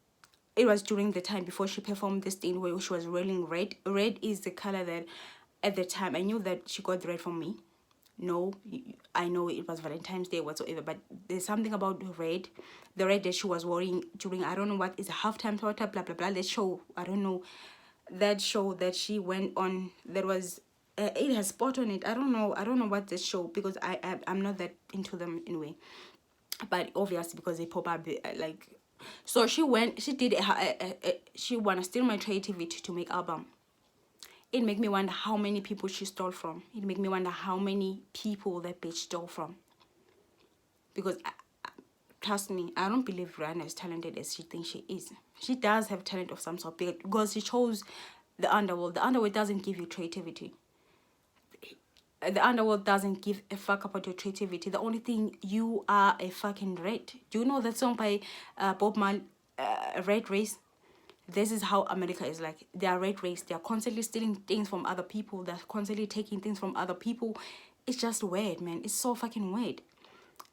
it was during the time before she performed this thing where she was wearing red. Red is the color that, at the time, I knew that she got red from me. No, I know it was Valentine's Day whatsoever, but there's something about red. The red that she was wearing during, I don't know what is a halftime tour, blah blah blah. That show, I don't know, that show that she went on, that was it has spot on it. I don't know what this show, because I'm not that into them anyway, but obviously because they pop up like, so she did she wanna steal my creativity to make album. It make me wonder how many people she stole from. It make me wonder how many people that bitch stole from. Because trust me, I don't believe Rihanna is talented as she thinks she is. She does have talent of some sort, because she chose the underworld. The underworld doesn't give you creativity. The underworld doesn't give a fuck about your creativity. The only thing, you are a fucking rat. Do you know that song by Bob Marley, Red Race? this is how America is like. They are rat race. They are constantly stealing things from other people. They're constantly taking things from other people. It's just weird, man. It's so fucking weird.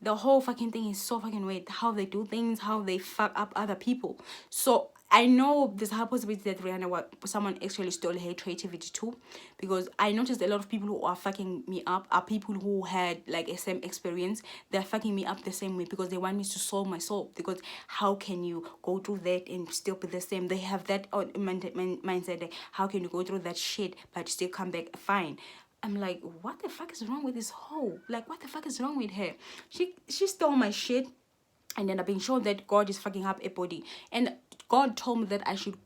The whole fucking thing is so fucking weird. How they do things, how they fuck up other people. So I know there's a possibility that Rihanna, someone actually stole her creativity too, because I noticed a lot of people who are fucking me up are people who had like a same experience. They're fucking me up the same way because they want me to solve my soul. Because how can you go through that and still be the same? They have that mindset. Like, how can you go through that shit but still come back fine? I'm like, what the fuck is wrong with this hoe? Like, what the fuck is wrong with her? She stole my shit, and then I've been shown that God is fucking up a body. And God told me that I should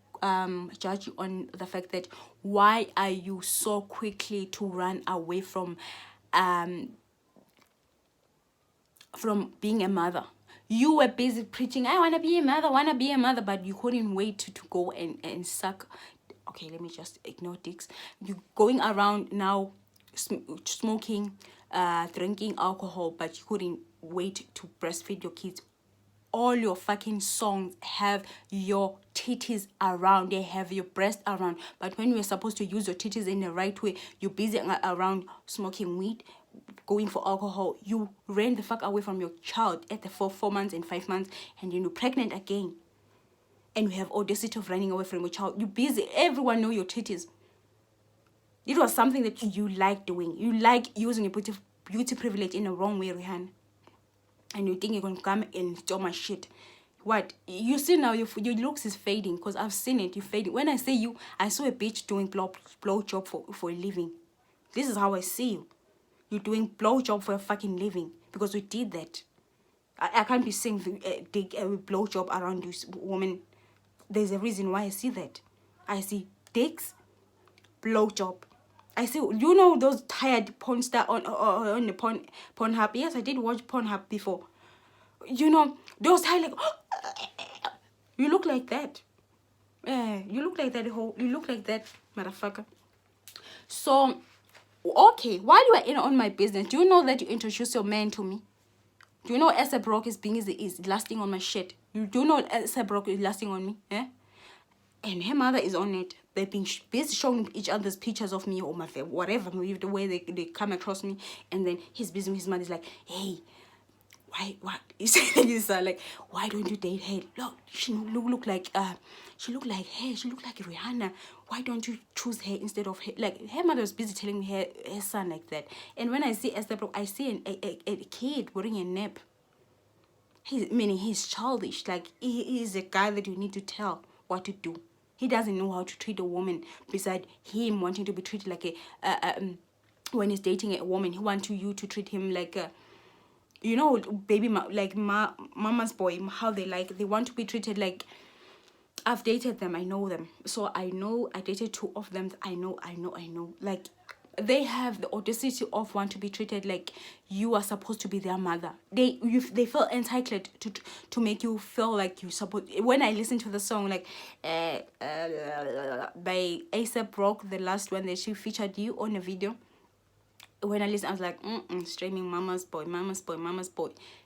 judge you on the fact that why are you so quickly to run away from being a mother? You were busy preaching, I want to be a mother, but you couldn't wait to go and suck. Okay, let me just ignore dicks. You going around now smoking, drinking alcohol, but you couldn't wait to breastfeed your kids. All your fucking songs have your titties around, they have your breast around, but when you're supposed to use your titties in the right way, you're busy around smoking weed, going for alcohol. You ran the fuck away from your child at the 4 months and 5 months, and then you're pregnant again, and you have audacity of running away from your child. You're busy, everyone know your titties. It was something that you like doing. You like using your beauty privilege in the wrong way, Rihanna. And you think you're going to come and steal my shit. What? You see now, your looks is fading, because I've seen it, you're fading. When I say you, I saw a bitch doing blow job for a living. This is how I see you. You're doing blow job for a fucking living, because you did that. I can't be saying a blow job around you, woman. There's a reason why I see that. I see dicks, blow job. I see, you know those tired porn star on the Pornhub. Yes, I did watch Pornhub before. You know, those tired like, you look like that. You look like that hoe. You look like that motherfucker. So, okay, while you are in on my business, do you know that you introduced your man to me? Do you know A$AP Rocky is lasting on my shit? You do know A$AP Rocky is lasting on me? And her mother is on it. They've been busy showing each other's pictures of me or my face, whatever, the way they come across me. And then he's busy with his mother. Is like, hey, why? He's like, why don't you date her? Look, she look like her. She look like Rihanna. Why don't you choose her instead of her? Like, her mother was busy telling me her son like that. And when I see A$AP Rocky, I see a kid wearing a nap. He's childish. Like, he is a guy that you need to tell what to do. He doesn't know how to treat a woman. Beside him wanting to be treated like when he's dating a woman, he wants you to treat him like a, you know, baby, like mama's boy. How they want to be treated like. I've dated them. I know them. So I know I dated 2 of them. I know. Like, they have the audacity of want to be treated like you are supposed to be their mother. They feel entitled to make you feel like you supposed. When I listen to the song like by A$AP Rocky, the last one that she featured you on a video, when I listen, I was like, streaming mama's boy.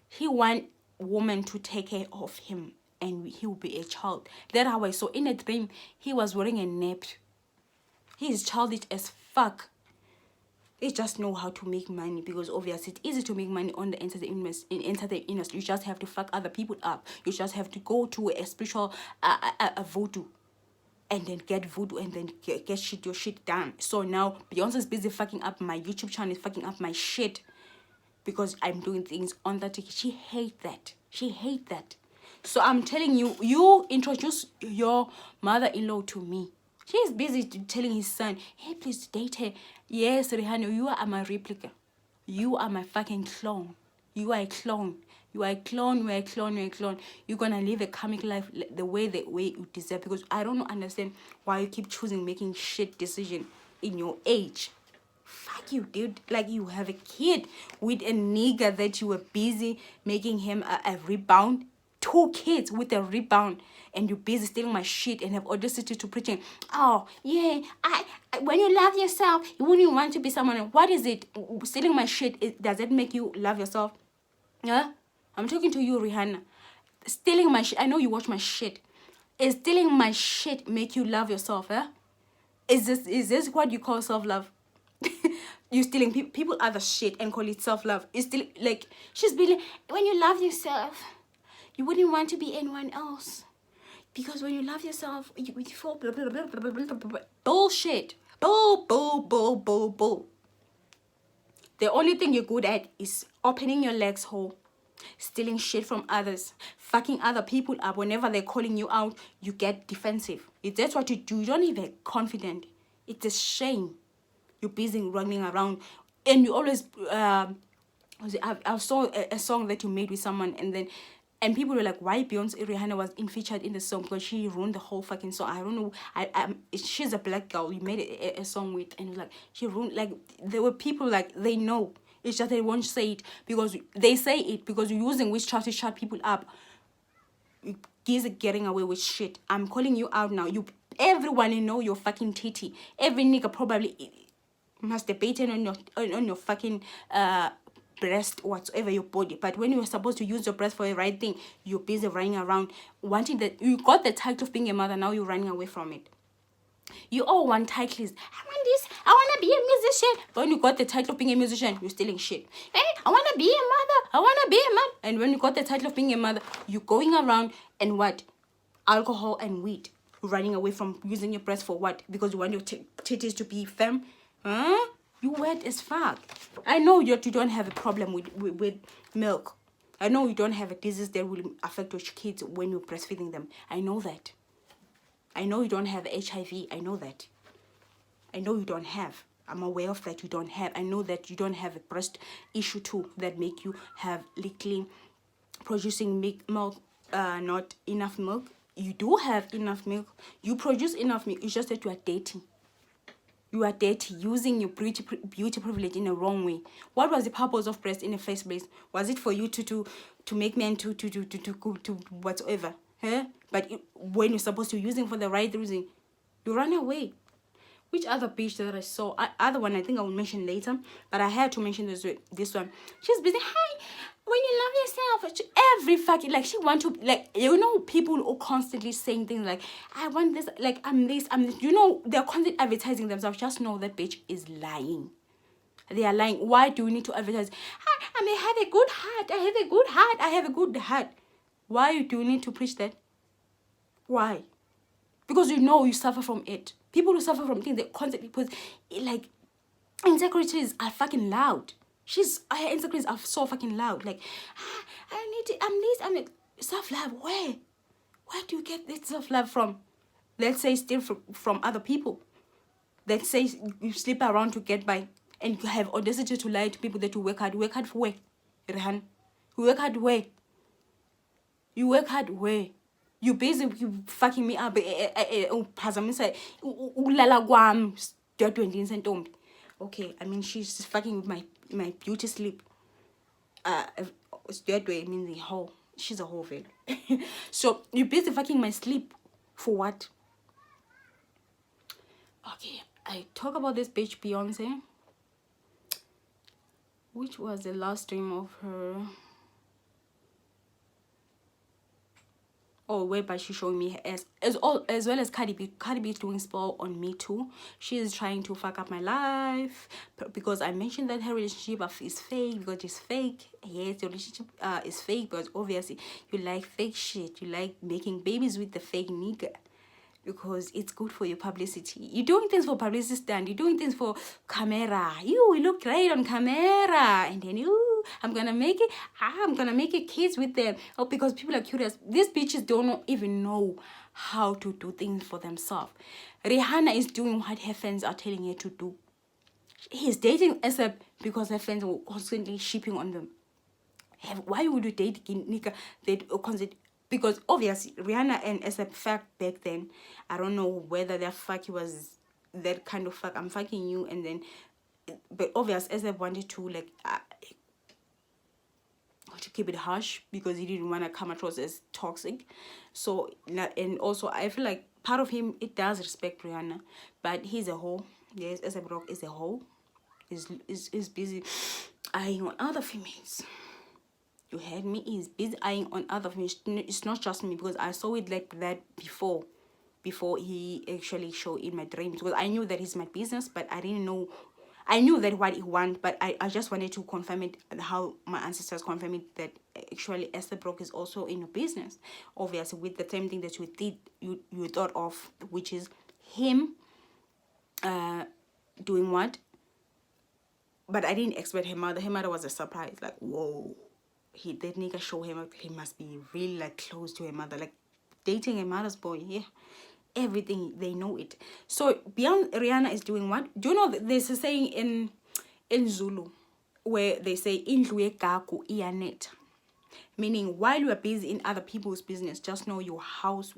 He want woman to take care of him, and he will be a child. That's how I saw in a dream. He was wearing a nap. He is childish as fuck. They just know how to make money, because obviously it's easy to make money on the entertainment industry. You just have to fuck other people up. You just have to go to a spiritual voodoo, and then get voodoo, and then get your shit done. So now Beyonce's busy fucking up my YouTube channel, is fucking up my shit, because I'm doing things on that ticket. She hate that. So I'm telling you, you introduce your mother-in-law to me. He's busy telling his son, hey, please date her. Yes, Rihanna, you are my replica. You are my fucking clone. You are a clone. You're gonna live a comic life the way you deserve. Because I don't understand why you keep choosing making shit decision in your age. Fuck you, dude. Like, you have a kid with a nigga that you were busy making him a rebound. 2 kids with a rebound, and you're busy stealing my shit and have audacity to preaching. Oh yeah, I when you love yourself, you wouldn't want to be someone else. What is it? Stealing my shit, does it make you love yourself? Yeah, I'm talking to you, Rihanna. Stealing my shit. I know you watch my shit. Is stealing my shit make you love yourself, eh? Is this what you call self-love? You stealing people other shit and call it self-love. It's still like, she's being, when you love yourself, you wouldn't want to be anyone else. Because when you love yourself, you feel blah, blah, blah, blah, blah, blah, blah, blah. Bullshit. Bull. The only thing you're good at is opening your legs whole, stealing shit from others, fucking other people up. Whenever they're calling you out, you get defensive. If that's what you do, you don't even confident. It's a shame. You're busy running around, and you always I saw a song that you made with someone, and people were like, why Rihanna was featured in the song, because she ruined the whole fucking song. I don't know. She's a black girl you made a song with, and like, she ruined, like, there were people like, they know, it's just they won't say it, because they say it because you're using witchcraft to shut people up. He's getting away with shit. I'm calling you out now. Everyone you know your fucking titty. Every nigga probably masturbating on your fucking breast, whatsoever, your body. But when you're supposed to use your breast for the right thing, you're busy running around wanting that. You got the title of being a mother, now you're running away from it. You all want titles. I want this. I want to be a musician. But when you got the title of being a musician, you're stealing shit. Hey, I want to be a mother. I want to be a man. And when you got the title of being a mother, you're going around and what? Alcohol and weed. Running away from using your breast for what? Because you want your titties to be firm? Huh? You wet as fuck. I know you don't have a problem with milk. I know you don't have a disease that will affect your kids when you're breastfeeding them. I know that. I know you don't have HIV. I know that. I know you don't have. I'm aware of that you don't have. I know that you don't have a breast issue too that make you have littling, producing milk, not enough milk. You do have enough milk. You produce enough milk. It's just that you are dating. You are dirty, using your beauty privilege in a wrong way. What was the purpose of breast in the first place? Was it for you to make men to whatever? Huh? But when you're supposed to use it for the right reason, you run away. Which other bitch that I saw? Other one I think I will mention later, but I had to mention this one. She's busy. Hi, when you love yourself, every fucking, like, she want to, like, you know, people who constantly saying things like, I want this, like, I'm this, you know, they're constantly advertising themselves. Just know that bitch is lying. They are lying. Why do we need to advertise? I may have a good heart. I have a good heart. I have a good heart. Why do you need to preach that? Why? Because you know you suffer from it. People who suffer from things, they constantly put, like, insecurities are fucking loud. Her insecurities are so fucking loud. Like, I need it, I'm self-love. Where do you get this self-love from? Let's say steal from other people. Let's say you sleep around to get by, and you have audacity to lie to people that you work hard. Work hard for where? Rehan? You work hard where? You work hard where? You busy, you fucking me up. Okay, I mean, she's fucking with my beauty sleep. That way means the whole. She's a whole veil. So you busy fucking my sleep for what? Okay, I talk about this bitch Beyonce, which was the last stream of her. Oh, whereby she's showing me her ass, as well as Cardi B. Cardi B is doing spell on me too. She is trying to fuck up my life because I mentioned that her relationship is fake, because it's fake. Yes, your relationship is fake because obviously you like fake shit. You like making babies with the fake nigga because it's good for your publicity. You're doing things for publicity stand. You're doing things for camera. You look great on camera, and then I'm gonna make it kids with them. Oh, because people are curious. These bitches don't even know how to do things for themselves. Rihanna is doing what her fans are telling her to do. He's dating ASAP because her fans were constantly shipping on them. Why would you date nigga that constantly? Because obviously Rihanna and ASAP fucked back then. I don't know whether their fuck was that kind of fuck. I'm fucking you, and then, but obviously ASAP wanted to, like, to keep it harsh because he didn't want to come across as toxic. So, and also I feel like part of him, it does respect Rihanna, but he's a hoe. Yes, ASAP Rock is a hoe. Is busy eyeing on other females. You heard me? He's busy eyeing on other fish. It's not just me, because I saw it like that before he actually showed in my dreams, because I knew that he's my business, but I didn't know. I knew that what he want, but I just wanted to confirm it, how my ancestors confirm it, that actually Esterbrook is also in your business, obviously with the same thing that you thought of, which is him doing what. But I didn't expect her mother. Her mother was a surprise, like, whoa. That nigga show him he must be really like close to her mother, like dating her mother's boy. Yeah, everything, they know it. So beyond Rihanna is doing what? Do you know that there's a saying in Zulu where they say indlu yegagu iyanet, meaning while you are busy in other people's business, just know your house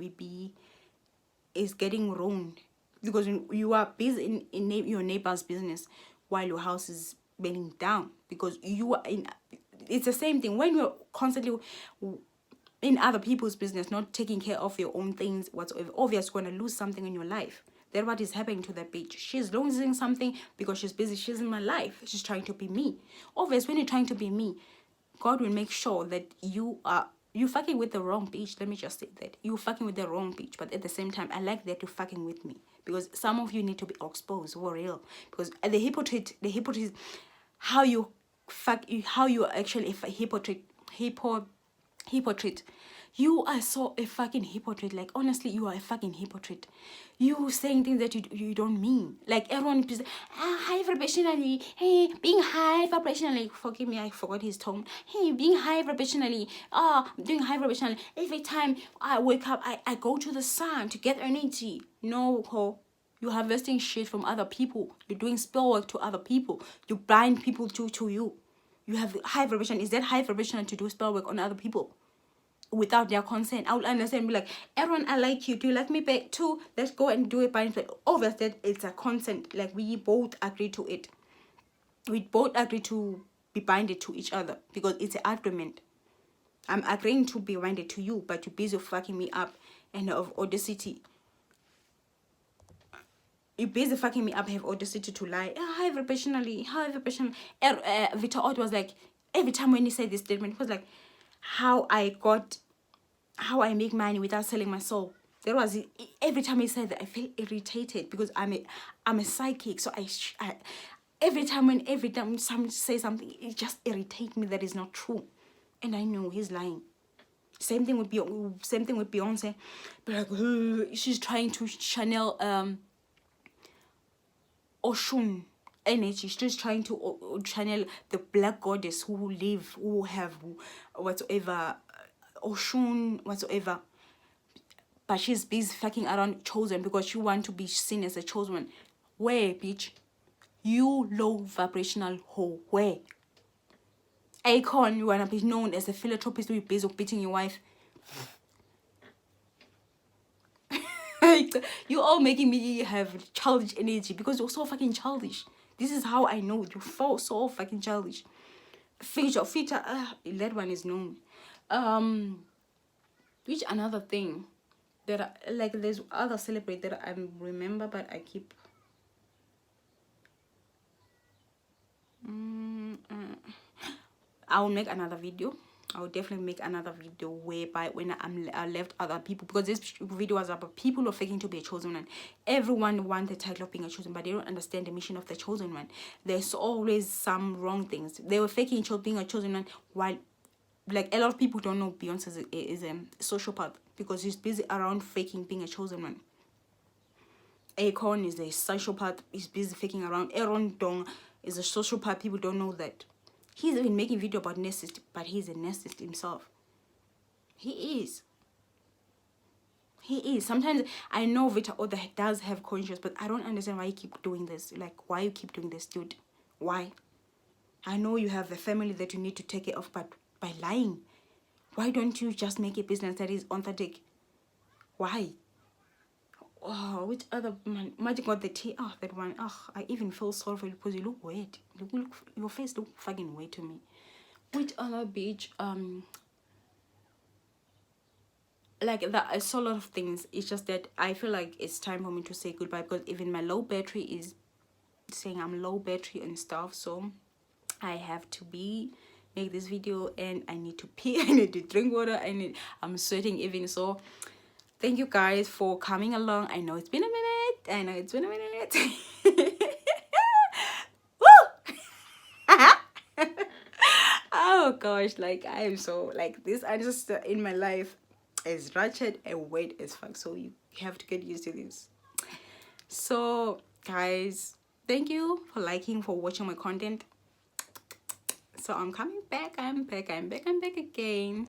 is getting ruined, because you are busy in your neighbor's business while your house is burning down, because you are in. It's the same thing when you're constantly in other people's business, not taking care of your own things whatsoever. Obviously, you're going to lose something in your life. That's what is happening to that bitch. She's losing something because she's busy. She's in my life. She's trying to be me. Obviously, when you're trying to be me, God will make sure that you fucking with the wrong bitch. Let me just say that. You fucking with the wrong bitch. But at the same time, I like that you're fucking with me. Because some of you need to be exposed for real. Because the hypocrite, how you are actually a hypocrite. You are so a fucking hypocrite. Like, honestly, you are a fucking hypocrite. You saying things that you don't mean. Like, everyone is high vibrationally. Hey, being high vibrationally. Forgive me, I forgot his tone. Hey, being high vibrationally. Doing high vibrationally. Every time I wake up, I go to the sun to get energy. No, ho. You're harvesting shit from other people. You're doing spell work to other people. You blind people to you. You have high vibration. Is that high vibration to do spell work on other people without their consent? I would understand. Be like, everyone, I like you. Do you like me back too? Let's go and do it by obviously it's a consent. Like, we both agree to it. We both agree to be binded to each other because it's an agreement. I'm agreeing to be binded to you, but you're busy fucking me up and of audacity. You busy fucking me up, have audacity to lie. High vibrationally. Victor Ott was like, every time when he said this statement, it was like, how I make money without selling my soul. That was it. Every time he said that, I feel irritated because I'm a psychic. So I every time someone says something, it just irritates me that is not true, and I know he's lying. Same thing with Beyonce. But like, she's trying to channel Oshun energy. She's just trying to channel the black goddess who have whatsoever, Oshun whatsoever. But she's busy fucking around chosen because she want to be seen as a chosen one. Where, bitch? You low vibrational hoe. Where? Akon, you wanna be known as a philanthropist who is busy beating your wife. You all making me have childish energy because you're so fucking childish. This is how I know you're so fucking childish. Feature, that one is known. Which another thing that like there's other celebrate that I remember, but I keep. I'll make another video. I'll definitely make another video whereby when I left other people, because this video was about people who are faking to be a chosen one. Everyone wants the title of being a chosen, but they don't understand the mission of the chosen one. There's always some wrong things. They were faking being a chosen one, while like a lot of people don't know Beyonce is a sociopath because she's busy around faking being a chosen one. Akon is a sociopath. He's busy faking around. Aaron Dong is a sociopath. People don't know that. He's even making video about narcissist, but he's a narcissist himself. He is. Sometimes I know Vita Oda does have conscience, but I don't understand why you keep doing this. Like, why you keep doing this, dude? Why? I know you have a family that you need to take care of, but by lying, why don't you just make a business that is authentic? Why? Oh, which other man? Magic got the tea. Oh, that one. Oh, I even feel sorry for you because you look weird. Your face look fucking weird to me. Which other bitch? Like that, I saw a lot of things. It's just that I feel like it's time for me to say goodbye because even my low battery is saying I'm low battery and stuff. So I have to be make this video, and I need to pee. I need to drink water. I'm sweating even. So thank you guys for coming along. I know it's been a minute. Woo! Oh gosh, like I am so like this ancestor in my life is ratchet and weird as fuck. So you have to get used to this. So guys, thank you for liking, for watching my content. So I'm coming back. I'm back again.